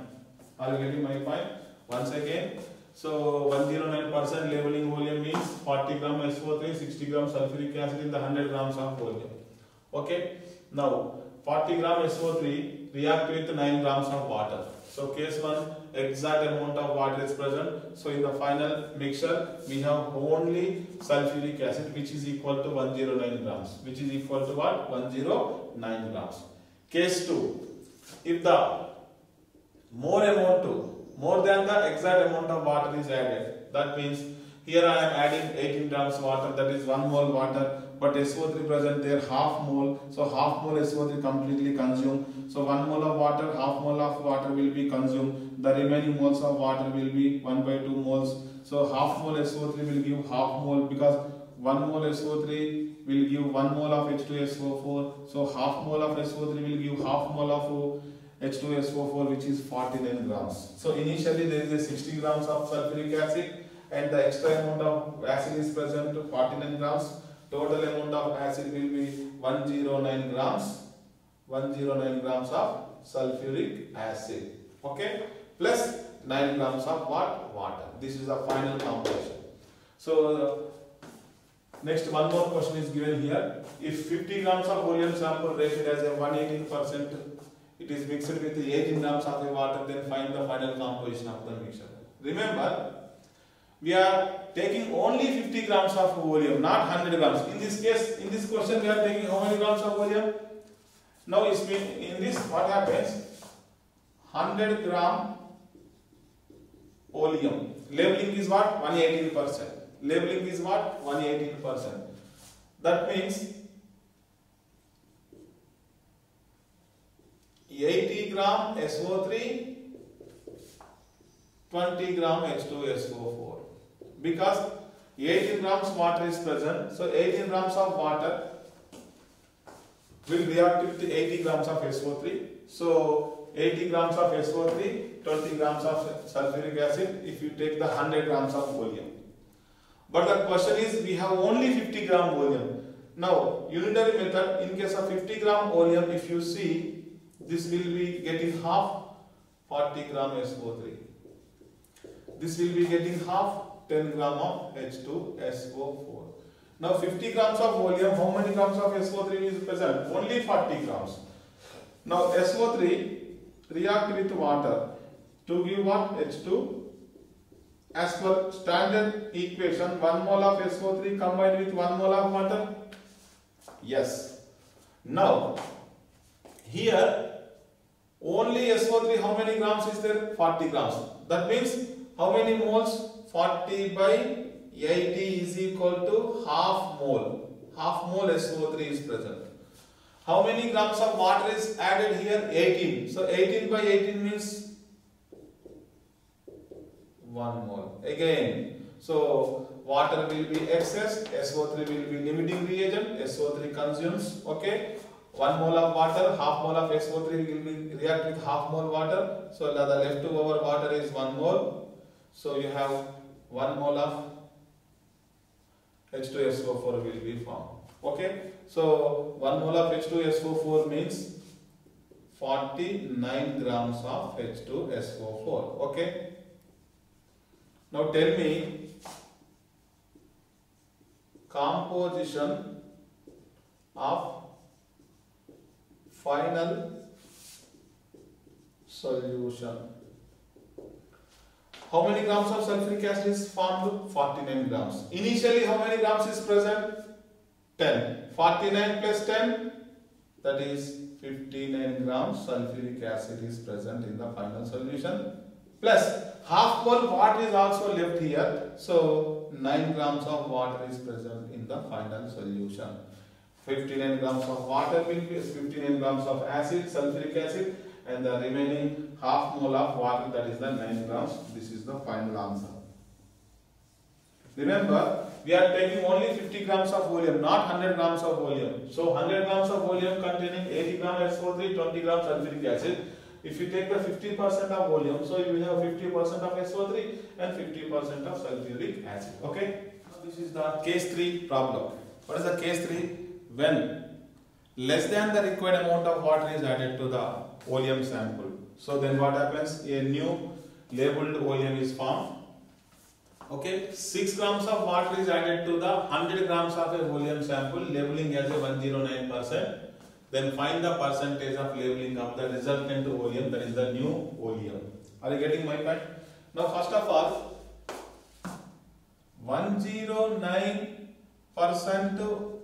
A: Are you getting my point? Once again, so 109% leveling volume means 40 gram SO3, 60 gram sulfuric acid in the 100 grams of volume. Okay. Now 40 gram SO3 react with 9 grams of water. So case 1, exact amount of water is present. So in the final mixture we have only sulfuric acid which is equal to 109 grams. Which is equal to what? 109 grams. Case 2, if the more than the exact amount of water is added, that means here I am adding 18 grams water, that is 1 mole water, but SO3 present there half mole, so half mole SO3 completely consumed. So 1 mole of water, half mole of water will be consumed. The remaining moles of water will be 1 by 2 moles. So half mole SO3 will give half mole, because 1 mole SO3 will give 1 mole of H2SO4. So half mole of SO3 will give half mole of H2SO4, which is 49 grams. So initially there is a 60 grams of sulfuric acid and the extra amount of acid is present to 49 grams. Total amount of acid will be 109 grams. 109 grams of sulfuric acid. Okay. Plus 9 grams of what? Water. This is the final composition. So next one more question is given here. If 50 grams of volume sample rated as a 118%, it is mixed with 18 grams of the water, then find the final composition of the mixture. Remember, we are taking only 50 grams of volume, not 100 grams. In this case, in this question, we are taking how many grams of volume? Now, in this, what happens? 100 gram volume. Labeling is what? 118%. Labeling is what? 118%. That means 80 gram SO3, 20 gram H2SO4. Because 18 grams water is present, so 18 grams of water will react with 80 grams of SO3. So 80 grams of SO3, 20 grams of sulfuric acid if you take the 100 grams of volume. But the question is, we have only 50 gram volume. Now, unitary method, in case of 50 gram volume, if you see, this will be getting half 40 gram SO3. This will be getting half 10 gram of H2SO4. Now 50 grams of volume, how many grams of SO3 is present? Only 40 grams. Now SO3 react with water to give what? H2. As per standard equation, 1 mole of SO3 combined with 1 mole of water? Yes. Now here only SO3, how many grams is there? 40 grams. That means how many moles? 40 by 80 is equal to half mole. Half mole SO3 is present. How many grams of water is added here? 18. So 18 by 18 means 1 mole. Again, so water will be excess, SO3 will be limiting reagent, SO3 consumes, okay. 1 mole of water, half mole of SO3 will be react with half mole water. So the leftover water is 1 mole. So you have 1 mole of H2SO4 will be formed. Okay. So 1 mole of H2SO4 means 49 grams of H2SO4. Okay. Now tell me composition of final solution. How many grams of sulfuric acid is formed? 49 grams. Initially, how many grams is present? 10. 49 plus 10, that is 59 grams sulfuric acid is present in the final solution. Plus half mole water is also left here. So 9 grams of water is present in the final solution. 59 grams of water will be 59 grams of acid, sulfuric acid, and the remaining half mole of water, that is the 9 grams. This is the final answer. Remember, we are taking only 50 grams of volume, not 100 grams of volume. So 100 grams of volume containing 80 grams SO3, 20 grams sulfuric acid. If you take the 50% of volume, so you will have 50% of SO3 and 50% of sulfuric acid. Okay? This is the case 3 problem. What is the case 3? When less than the required amount of water is added to the oleum sample. So then what happens? A new labeled oleum is formed. Okay, 6 grams of water is added to the 100 grams of a oleum sample, labeling as a 109%. Then find the percentage of labeling of the resultant oleum, that is the new oleum. Are you getting my point? Now first of all, 109%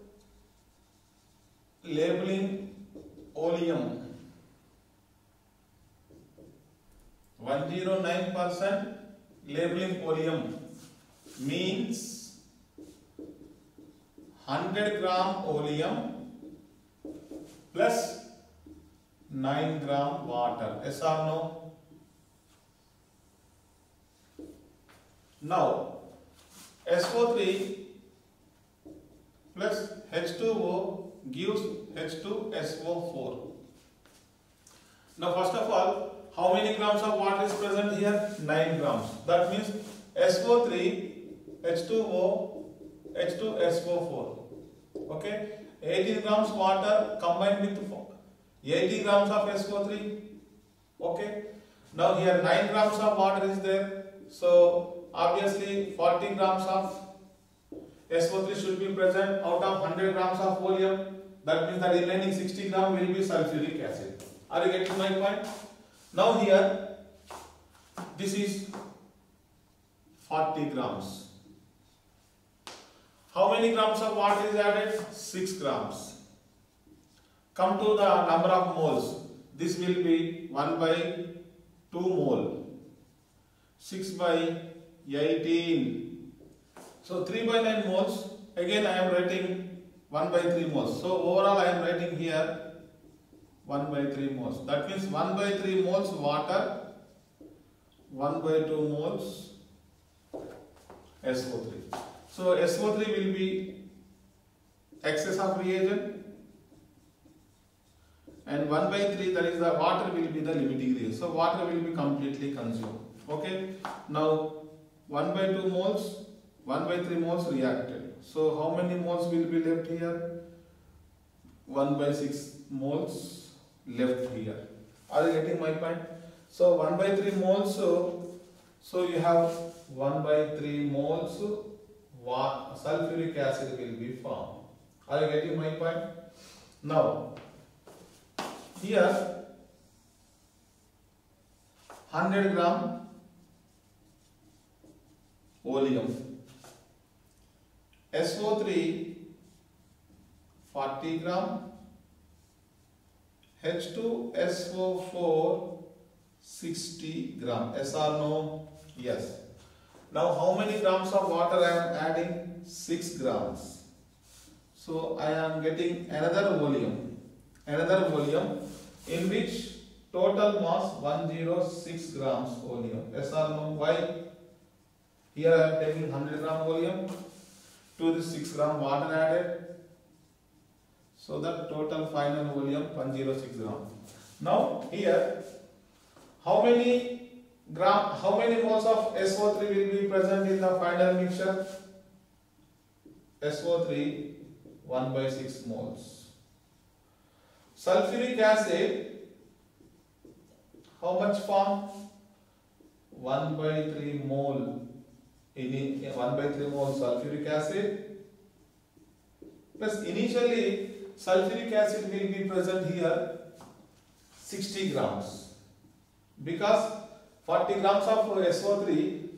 A: labeling oleum. 109% labeling oleum means 100 gram oleum plus 9 gram water. Yes or no? Now SO3 plus H2O gives H2SO4. Now first of all, how many grams of water is present here? 9 grams. That means SO3, H2O, H2SO4. Okay? 18 grams water combined with 80 grams of SO3. Okay? Now here 9 grams of water is there. So obviously 40 grams of SO3 should be present out of 100 grams of volume. That means the remaining 60 gram will be sulfuric acid. Are you getting my point? Now here, this is 40 grams. How many grams of water is added? 6 grams. Come to the number of moles. This will be 1 by 2 mole. 6 by 18. So 3 by 9 moles. Again I am writing 1 by 3 moles. So overall I am writing here 1 by 3 moles. That means 1 by 3 moles water, 1 by 2 moles SO3. So SO3 will be excess of reagent, and 1 by 3, that is the water, will be the limiting reagent. So water will be completely consumed. Okay. Now 1 by 2 moles, 1 by 3 moles reacted. So how many moles will be left here? 1 by 6 moles left here. Are you getting my point? So 1 by 3 moles, so you have 1 by 3 moles sulfuric acid will be formed. Are you getting my point? Now here 100 gram oleum, SO3 40 gram, H2SO4 60 gram. Yes or no? Yes. Now how many grams of water I am adding? 6 grams. So I am getting another volume in which total mass 106 grams oleum. Yes or no? Why? Here I am taking 100 gram volume. To this 6 gram water added. So the total final volume 106 gram. Now here, how many moles of SO3 will be present in the final mixture? SO3 1/6 moles. Sulfuric acid, how much form? 1/3 mole. 1/3 mole sulfuric acid. Plus initially sulfuric acid will be present here 60 grams. Because 40 grams of SO3,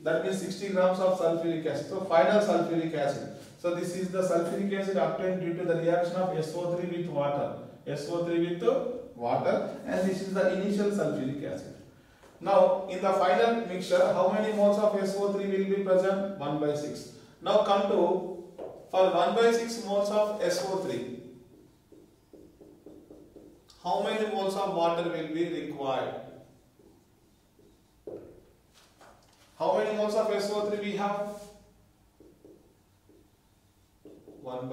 A: that means 60 grams of sulfuric acid. So final sulfuric acid. So this is the sulfuric acid obtained due to the reaction of SO3 with water. SO3 with water, and this is the initial sulfuric acid. Now in the final mixture, how many moles of SO3 will be present? 1/6. Now come to, for 1/6 moles of SO3, how many moles of water will be required? How many moles of SO3 we have? 1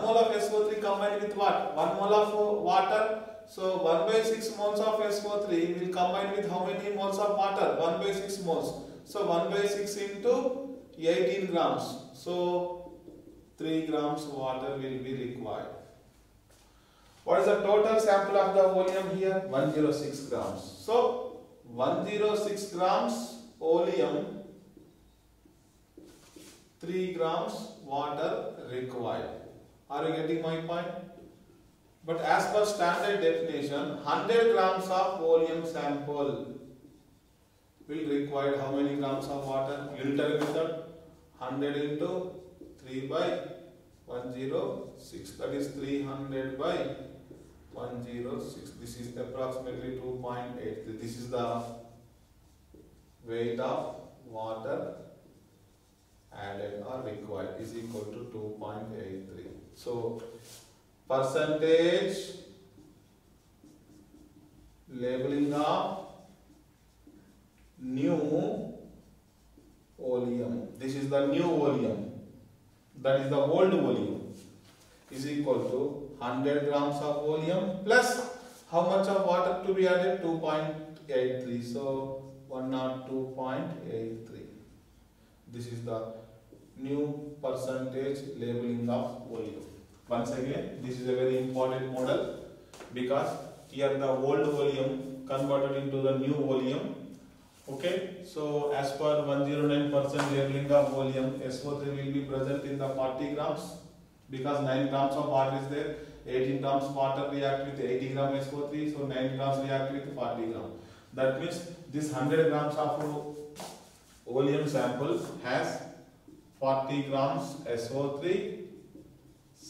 A: mole of SO3 combined with what? 1 mole of water. So 1/6 moles of SO3 will combine with how many moles of water? 1/6 moles. So 1/6 into 18 grams. So 3 grams water will be required. What is the total sample of the volume here? 106 grams. So 106 grams oleum, 3 grams water required. Are you getting my point? But as per standard definition, 100 grams of oleum sample will require how many grams of water? Unitary method, 100 into 3/106, that is 300/106. This is approximately 2.83. This is the weight of water added or required, is equal to 2.83. So percentage labeling of new oleum, this is the new oleum, that is the old volume, is equal to 100 grams of oleum plus how much of water to be added? 2.83. So 102.83. This is the new percentage labeling of volume. Once again, this is a very important model because here the old volume converted into the new volume. Okay, so as per 109% labeling of volume, SO3 will be present in the 40 grams because 9 grams of water is there. 18 grams water react with 80 gram SO3, so 9 grams react with 40 gram. That means this 100 grams of oleum sample has 40 grams SO3,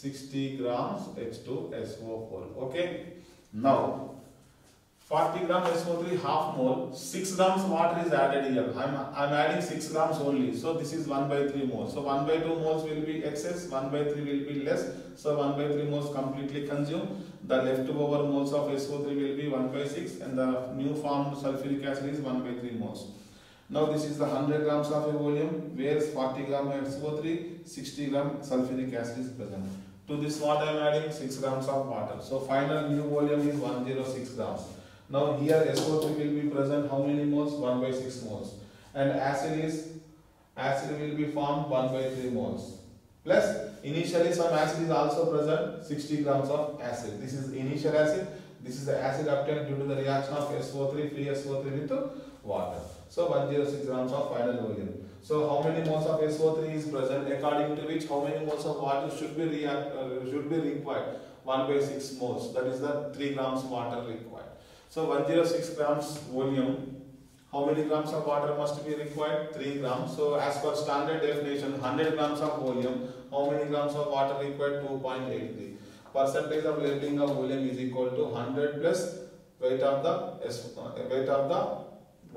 A: 60 grams H2SO4. Okay. Now 40 gram SO3 half mole, 6 grams water is added here. I'm adding 6 grams only. So this is 1/3 moles. So 1/2 moles will be excess, 1/3 will be less. So 1/3 moles completely consumed. The leftover moles of SO3 will be 1/6 and the new formed sulfuric acid is 1/3 moles. Now this is the 100 grams of a volume where 40 gram SO3, 60 gram sulfuric acid is present. To this what I am adding? 6 grams of water. So final new volume is 106 grams. Now here SO3 will be present how many moles? 1/6 moles. And acid will be formed 1/3 moles. Plus initially some acid is also present, 60 grams of acid. This is initial acid. This is the acid obtained due to the reaction of SO3, free SO3 with water. So 106 grams of final volume. So how many moles of SO3 is present, according to which how many moles of water should be required? 1/6 moles. That is the 3 grams water required. So 106 grams volume, how many grams of water must be required? 3 grams. So as per standard definition, 100 grams of volume, how many grams of water required? 2.83. Percentage of labeling of volume is equal to 100 plus weight of the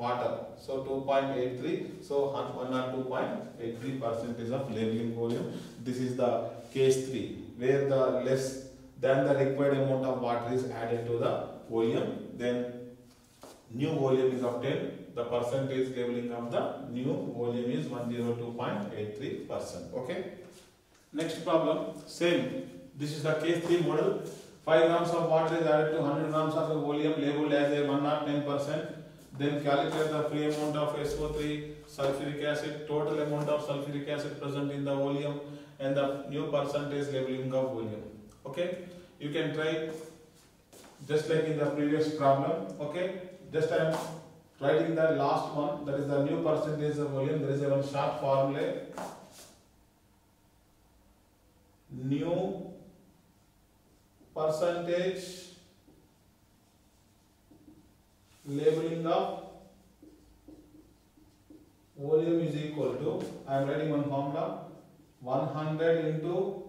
A: water. So 2.83. So 102.83 percentage of labeling volume. This is the case 3 where the less than the required amount of water is added to the volume. Then new volume is obtained the percentage leveling of the new volume is 102.83%. Okay. Next problem, same. This is the case 3 model. 5 grams of water is added to 100 grams of a volume labeled as a 110%. Then calculate the free amount of SO3 sulfuric acid, total amount of sulfuric acid present in the volume, and the new percentage leveling of volume. Okay, you can try just like in the previous problem. Okay, just I am writing the last one, that is the new percentage of volume. There is a one short formula. New percentage labeling of volume is equal to, I am writing one formula, 100 into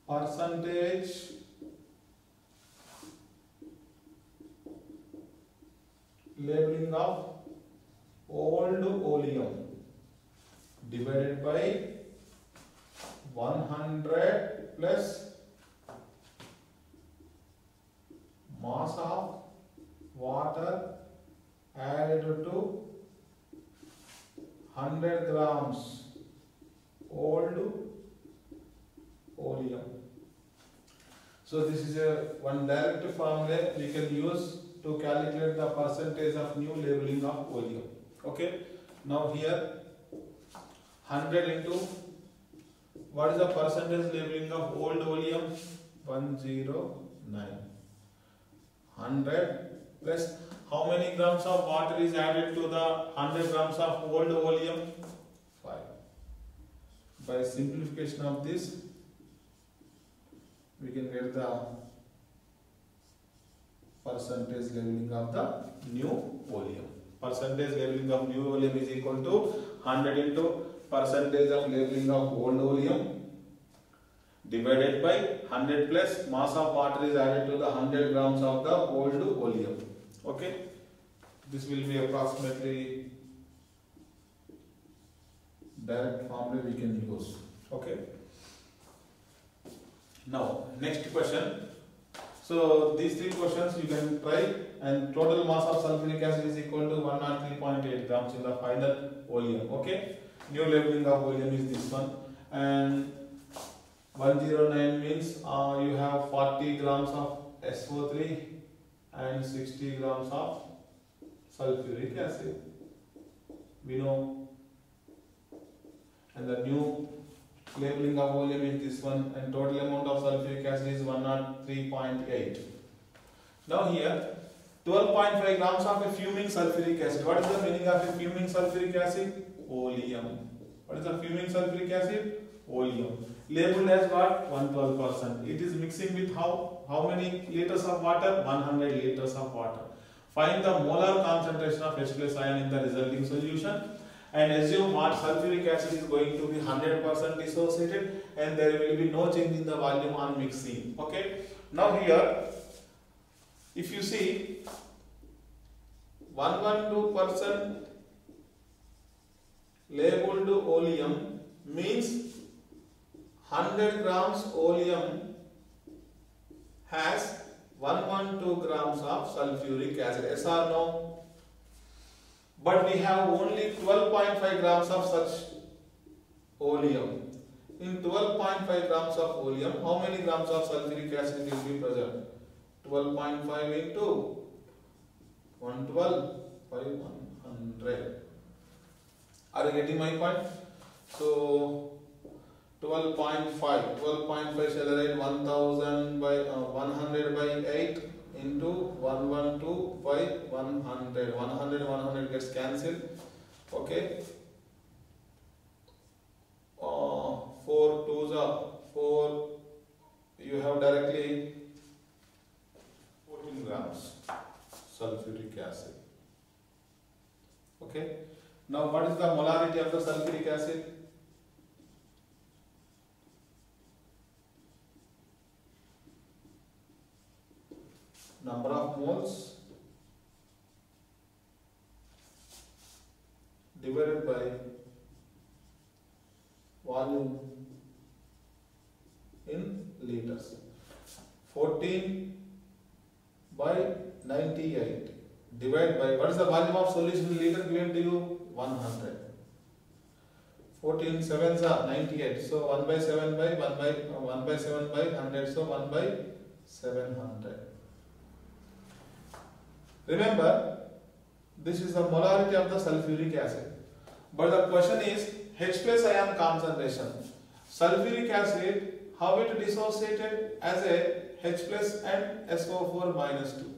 A: percentage labeling of old oleum divided by 100 plus mass of water added to 100 grams old oleum. So this is a one direct formula we can use to calculate the percentage of new labeling of oleum. Okay. Now here 100 into, what is the percentage labeling of old oleum? 109. 100 plus how many grams of water is added to the 100 grams of old oleum? 5. By simplification of this, we can get the percentage leveling of the new volume. Percentage leveling of new volume is equal to 100 into percentage of leveling of old volume divided by 100 plus mass of water is added to the 100 grams of the old volume. Okay. This will be approximately direct formula we can use. Okay. Now next question. So these 3 questions you can try, and total mass of sulfuric acid is equal to 103.8 grams in the final volume. Okay. New labeling of volume is this one, and 109 means you have 40 grams of SO3 and 60 grams of sulfuric acid. We know, and the new labeling of volume is this one, and total amount of sulfuric acid is 103.8. Now here 12.5 grams of a fuming sulfuric acid. What is the meaning of a fuming sulfuric acid? Oleum. What is the fuming sulfuric acid? Oleum. Labeled as what? 112%. It is mixing with how many liters of water? 100 liters of water. Find the molar concentration of H plus ion in the resulting solution, and assume what sulfuric acid is going to be 100% dissociated, and there will be no change in the volume on mixing. Okay. Now here, if you see 112% labeled oleum means 100 grams oleum has 112 grams of sulfuric acid. Yes or no? But we have only 12.5 grams of such oleum. In 12.5 grams of oleum, how many grams of sulfuric acid will be present? 12.5 into 112 by 100. Are you getting my point? So 12.5 shall I write 1000 by 100 by 8 into 112 by 100. 100 gets cancelled. Okay. 4 2s are 4. You have directly 14 grams sulfuric acid. Okay. Now what is the molarity of the sulfuric acid? Number of moles divided by volume 14 by 98 divided by, what is the volume of solution in liter given to you? 100. 14 7s are 98. So 1 by 7 by 1 by 7 by 100. So 1 by 700. Remember, this is the molarity of the sulfuric acid. But the question is H plus ion concentration. Sulfuric acid, how it dissociated as a H plus and SO4 minus 2.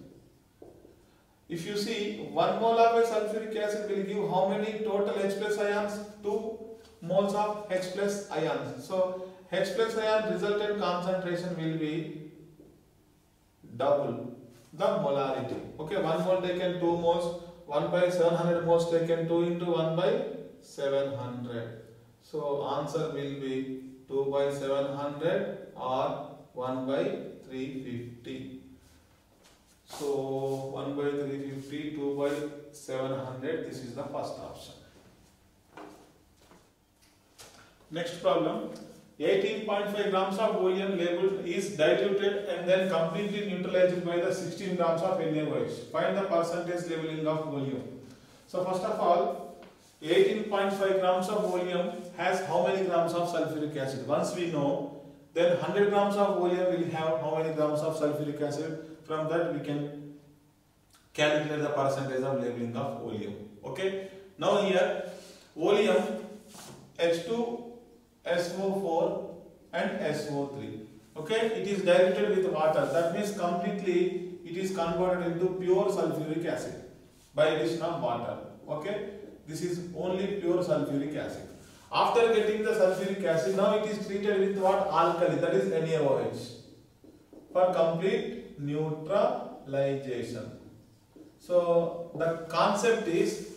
A: If you see, 1 mole of a sulfuric acid will give how many total H plus ions? 2 moles of H plus ions. So H plus ion resultant concentration will be double the molarity. Okay, 1 mole taken 2 moles, 1 by 700 moles taken 2 into 1 by 700. So answer will be 2 by 700 or 1 by 350. So 1 by 350, 2 by 700, this is the first option. Next problem, 18.5 grams of oleum labeled is diluted and then completely neutralized by the 16 grams of NaOH. Find the percentage labeling of volume. So first of all, 18.5 grams of oleum has how many grams of sulfuric acid? Once we know, then 100 grams of oleum will have how many grams of sulfuric acid? From that we can calculate the percentage of labeling of oleum. Okay. Now here, oleum, H2, SO4 and SO3. Okay, it is diluted with water. That means completely it is converted into pure sulfuric acid by addition of water. Okay, this is only pure sulfuric acid. After getting the sulfuric acid, now it is treated with what? Alkali, that is NaOH, for complete neutralization. So the concept is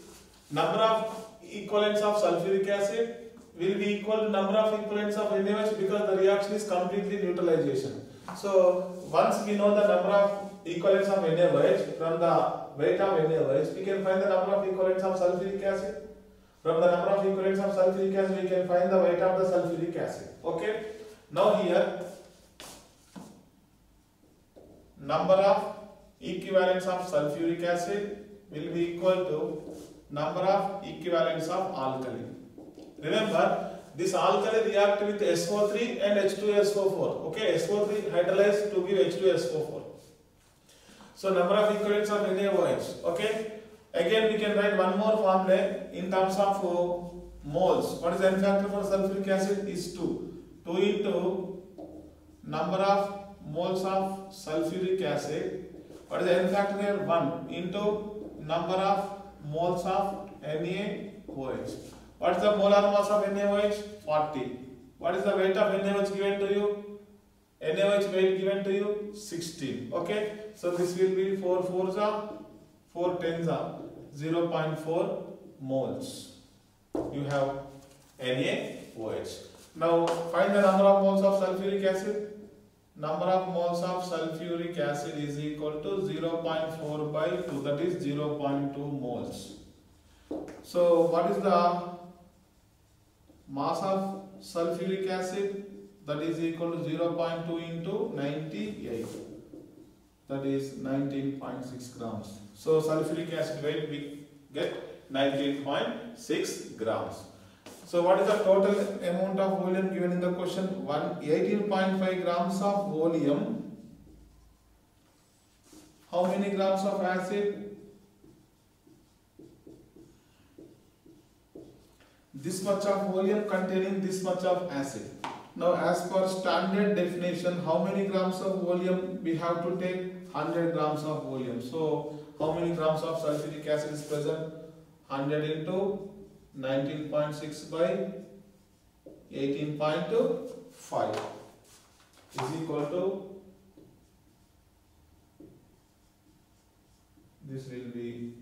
A: number of equivalents of sulfuric acid will be equal to number of equivalents of NaOH because the reaction is completely neutralization. So once we know the number of equivalents of NaOH from the weight of NaOH, we can find the number of equivalents of sulfuric acid. From the number of equivalents of sulfuric acid, we can find the weight of the sulfuric acid. Okay. Now here, number of equivalents of sulfuric acid will be equal to number of equivalents of alkali. Remember, this alkali react with SO3 and H2SO4. Okay, SO3 hydrolyzed to give H2SO4. So number of equivalents of NaOH. Okay. Again, we can write one more formula in terms of moles. What is the N factor for sulfuric acid? Is 2. 2 into number of moles of sulfuric acid. What is the N factor here? 1 into number of moles of NaOH. What is the molar mass of NaOH? 40. What is the weight of NaOH given to you? NaOH weight given to you? 16. Okay. So this will be 4 4s are 4 10s are 0.4 moles. You have NaOH. Now find the number of moles of sulfuric acid. Number of moles of sulfuric acid is equal to 0.4 by 2, that is 0.2 moles. So what is the mass of sulfuric acid? That is equal to 0.2 into 98, that is 19.6 grams. So sulfuric acid weight we get 19.6 grams. So what is the total amount of volume given in the question? 18.5 grams of volume. How many grams of acid? This much of volume containing this much of acid. Now as per standard definition, how many grams of volume we have to take? 100 grams of volume. So how many grams of sulfuric acid is present? 100 into 19.6 by 18.5 is equal to, this will be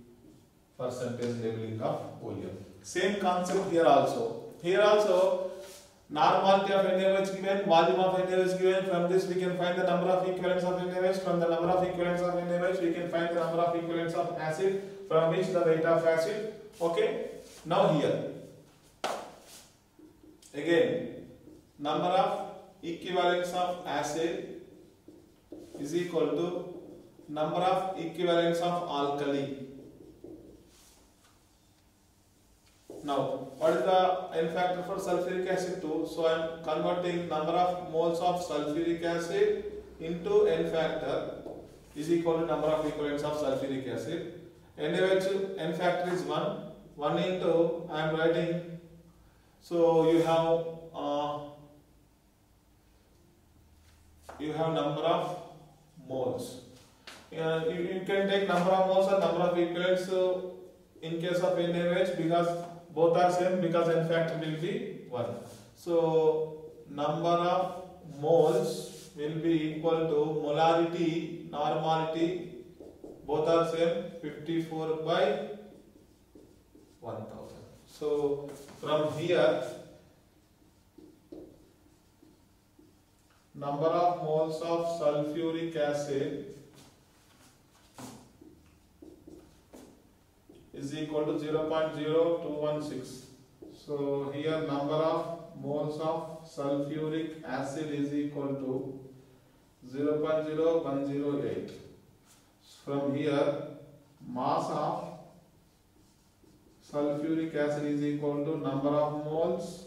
A: percentage labeling of volume. Same concept here also. Here also, normality of NaOH given, volume of NaOH given. From this we can find the number of equivalents of NaOH. From the number of equivalents of NaOH we can find the number of equivalents of acid, from which the weight of acid. Okay. Now here, again, number of equivalents of acid is equal to number of equivalents of alkali. Now, what is the N factor for sulfuric acid 2? So I am converting number of moles of sulfuric acid into N factor is equal to number of equivalents of sulfuric acid. NaOH N factor is 1. 1 into I am writing. So you have number of moles. You can take number of moles or number of equivalents in case of NaOH because both are same, because N factor will be 1. So number of moles will be equal to molarity, normality, both are same, 54 by 1000. So from here, number of moles of sulfuric acid is equal to 0.0216. So here number of moles of sulfuric acid is equal to 0.0108. From here, mass of sulfuric acid is equal to number of moles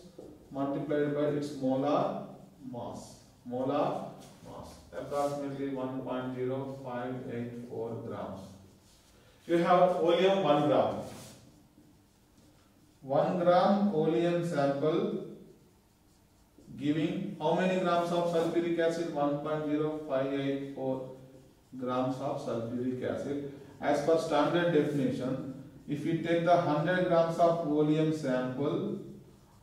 A: multiplied by its molar mass. Molar mass, approximately 1.0584 grams. You have oleum 1 gram. 1 gram oleum sample giving how many grams of sulfuric acid? 1.0584 grams of sulfuric acid. As per standard definition, if we take the 100 grams of oleum sample,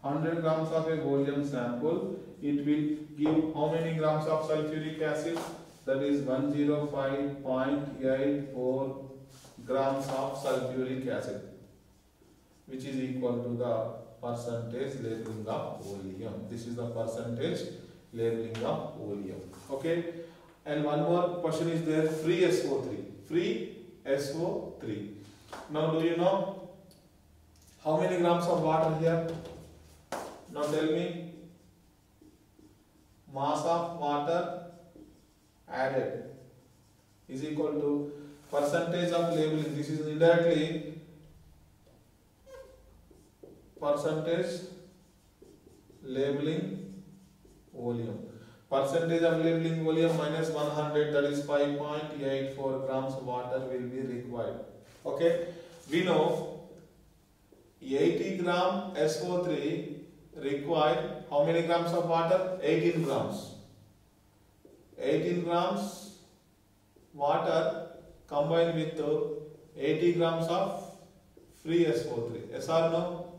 A: 100 grams of a oleum sample, it will give how many grams of sulfuric acid? That is 105.84 grams of sulfuric acid, which is equal to the percentage labeling of oleum. This is the percentage labeling of oleum. Okay. And one more question is there, free SO3. Free SO3. Now do you know how many grams of water here? Now tell me. Mass of water added is equal to percentage of labeling. This is indirectly percentage labeling volume. Percentage of labeling volume minus 100, that is 5.84 grams water will be required. Okay, we know 80 gram SO3 required how many grams of water? 18 grams. 18 grams water combined with 80 grams of free SO3. Yes or no?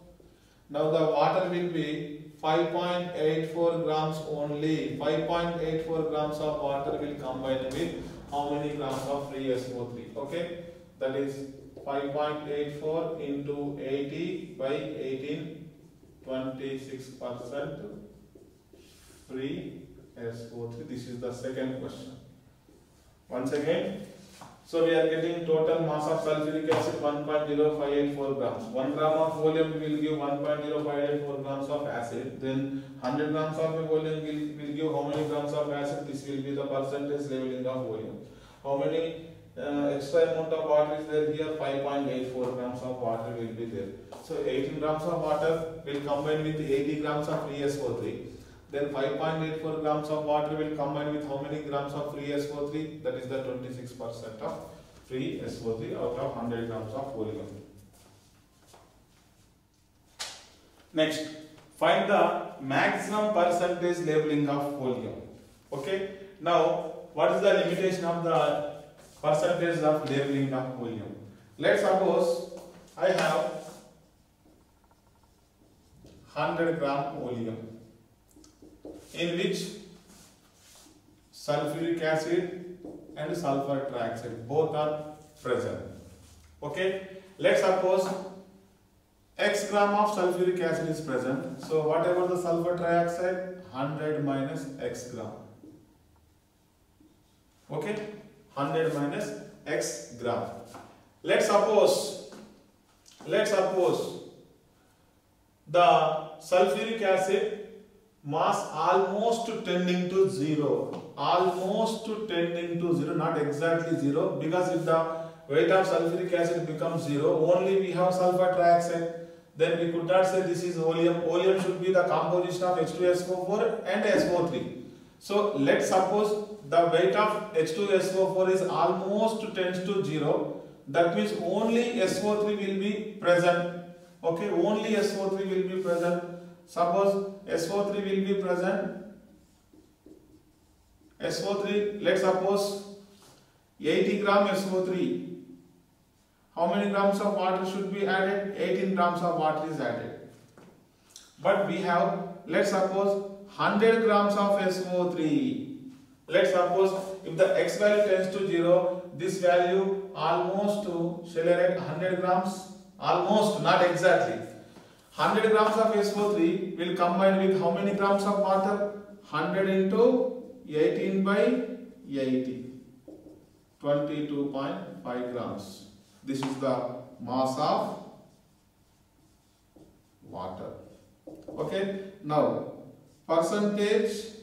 A: Now the water will be 5.84 grams only. 5.84 grams of water will combine with how many grams of free SO3? Okay, that is 5.84 into 80 by 18, 26% free SO3. This is the second question. Once again, so we are getting total mass of sulfuric acid 1.0584 grams. 1 gram of volume will give 1.0584 grams of acid. Then 100 grams of volume will give how many grams of acid? This will be the percentage leveling of volume. How many extra amount of water is there here? 5.84 grams of water will be there. So 18 grams of water will combine with 80 grams of free SO3. Then 5.84 grams of water will combine with how many grams of free SO3? That is the 26% of free SO3 out of 100 grams of volume. Next, find the maximum percentage labeling of volume. Okay. Now, what is the limitation of the percentage of labeling of volume? Let's suppose I have 100 gram volume, in which sulfuric acid and sulfur trioxide both are present. Okay, let's suppose x gram of sulfuric acid is present. So whatever the sulfur trioxide, 100 minus x gram. Okay, 100 minus x gram. Let's suppose the sulfuric acid mass almost tending to zero. Almost tending to zero, not exactly zero, because if the weight of sulfuric acid becomes zero, only we have sulfur trioxide. Then we could not say this is oleum. Oleum should be the composition of H2SO4 and SO3. So let's suppose the weight of H2SO4 is almost tends to zero. That means only SO3 will be present. Okay, only SO3 will be present. Suppose SO3 will be present. SO3, let's suppose 80 gram SO3. How many grams of water should be added? 18 grams of water is added. But we have, let's suppose 100 grams of SO3. Let's suppose if the X value tends to 0, this value almost to, shall I write 100 grams? Almost, not exactly. 100 grams of SO3 will combine with how many grams of water? 100 into 18 by 80. 22.5 grams. This is the mass of water. Okay. Now, percentage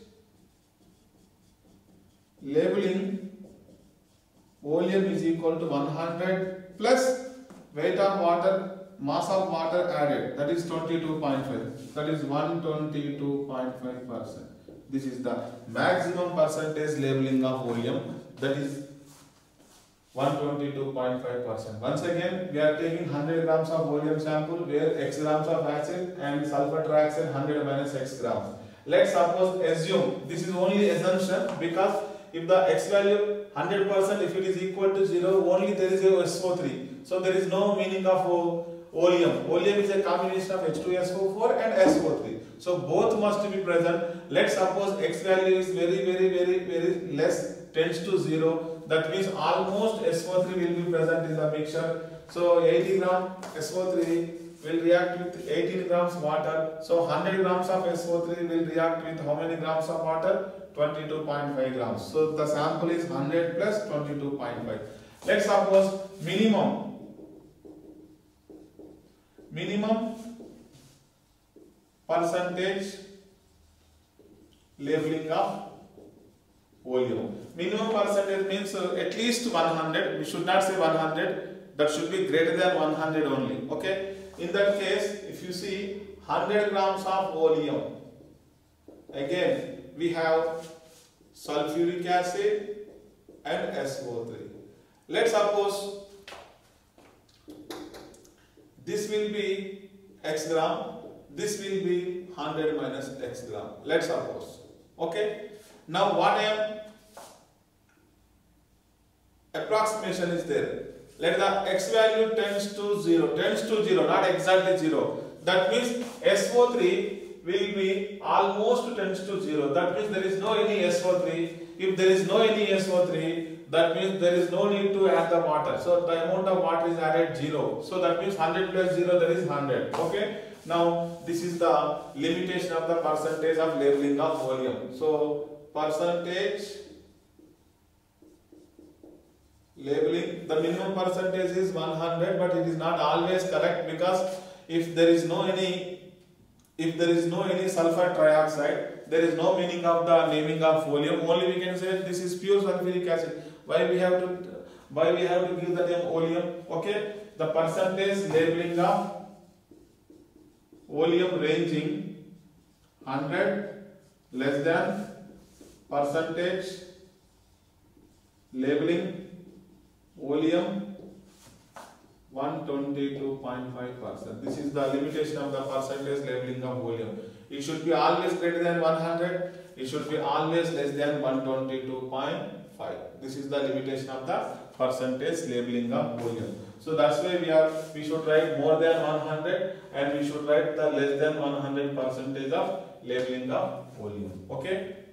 A: labeling oleum is equal to 100 plus weight of water, mass of water added, that is 22.5. That is 122.5%. This is the maximum percentage labeling of oleum, that is 122.5%. Once again, we are taking 100 grams of oleum sample where X grams of acid and sulfur trioxide 100 minus X grams. Let's suppose assume, this is only assumption, because if the X value 100%, if it is equal to 0, only there is a SO3. So there is no meaning of oleum. Oleum is a combination of H2SO4 and SO3. So both must be present. Let's suppose X value is very less, tends to 0. That means almost SO3 will be present in the mixture. So 80 gram SO3 will react with 18 grams water. So 100 grams of SO3 will react with how many grams of water? 22.5 grams. So the sample is 100 plus 22.5. Let's suppose minimum percentage labeling of oleum. Minimum percentage means at least 100. We should not say 100. That should be greater than 100 only. Okay. In that case, if you see 100 grams of oleum, again we have sulfuric acid and SO3. Let's suppose this will be X gram, this will be 100 minus X gram. Let's suppose. Okay. Now what I am approximation is there. Let the X value tends to 0, not exactly 0. That means SO3 will be almost tends to 0. That means there is no any SO3. If there is no any SO3, that means there is no need to add the water. So the amount of water is added 0. So that means 100 plus 0, that is 100. Okay. Now this is the limitation of the percentage of labeling of volume. So percentage labeling, the minimum percentage is 100, but it is not always correct, because if there is no any sulfur trioxide, there is no meaning of the naming of volume. Only we can say this is pure sulfuric acid. Why we have to give the name oleum? Okay, the percentage labeling of oleum ranging 100 less than percentage labeling oleum 122.5%. This is the limitation of the percentage labeling of volume. It should be always greater than 100. It should be always less than 122.5. This is the limitation of the percentage labeling of volume. So that's why we should write more than 100 and we should write the less than 100 percentage of labeling of volume. Okay.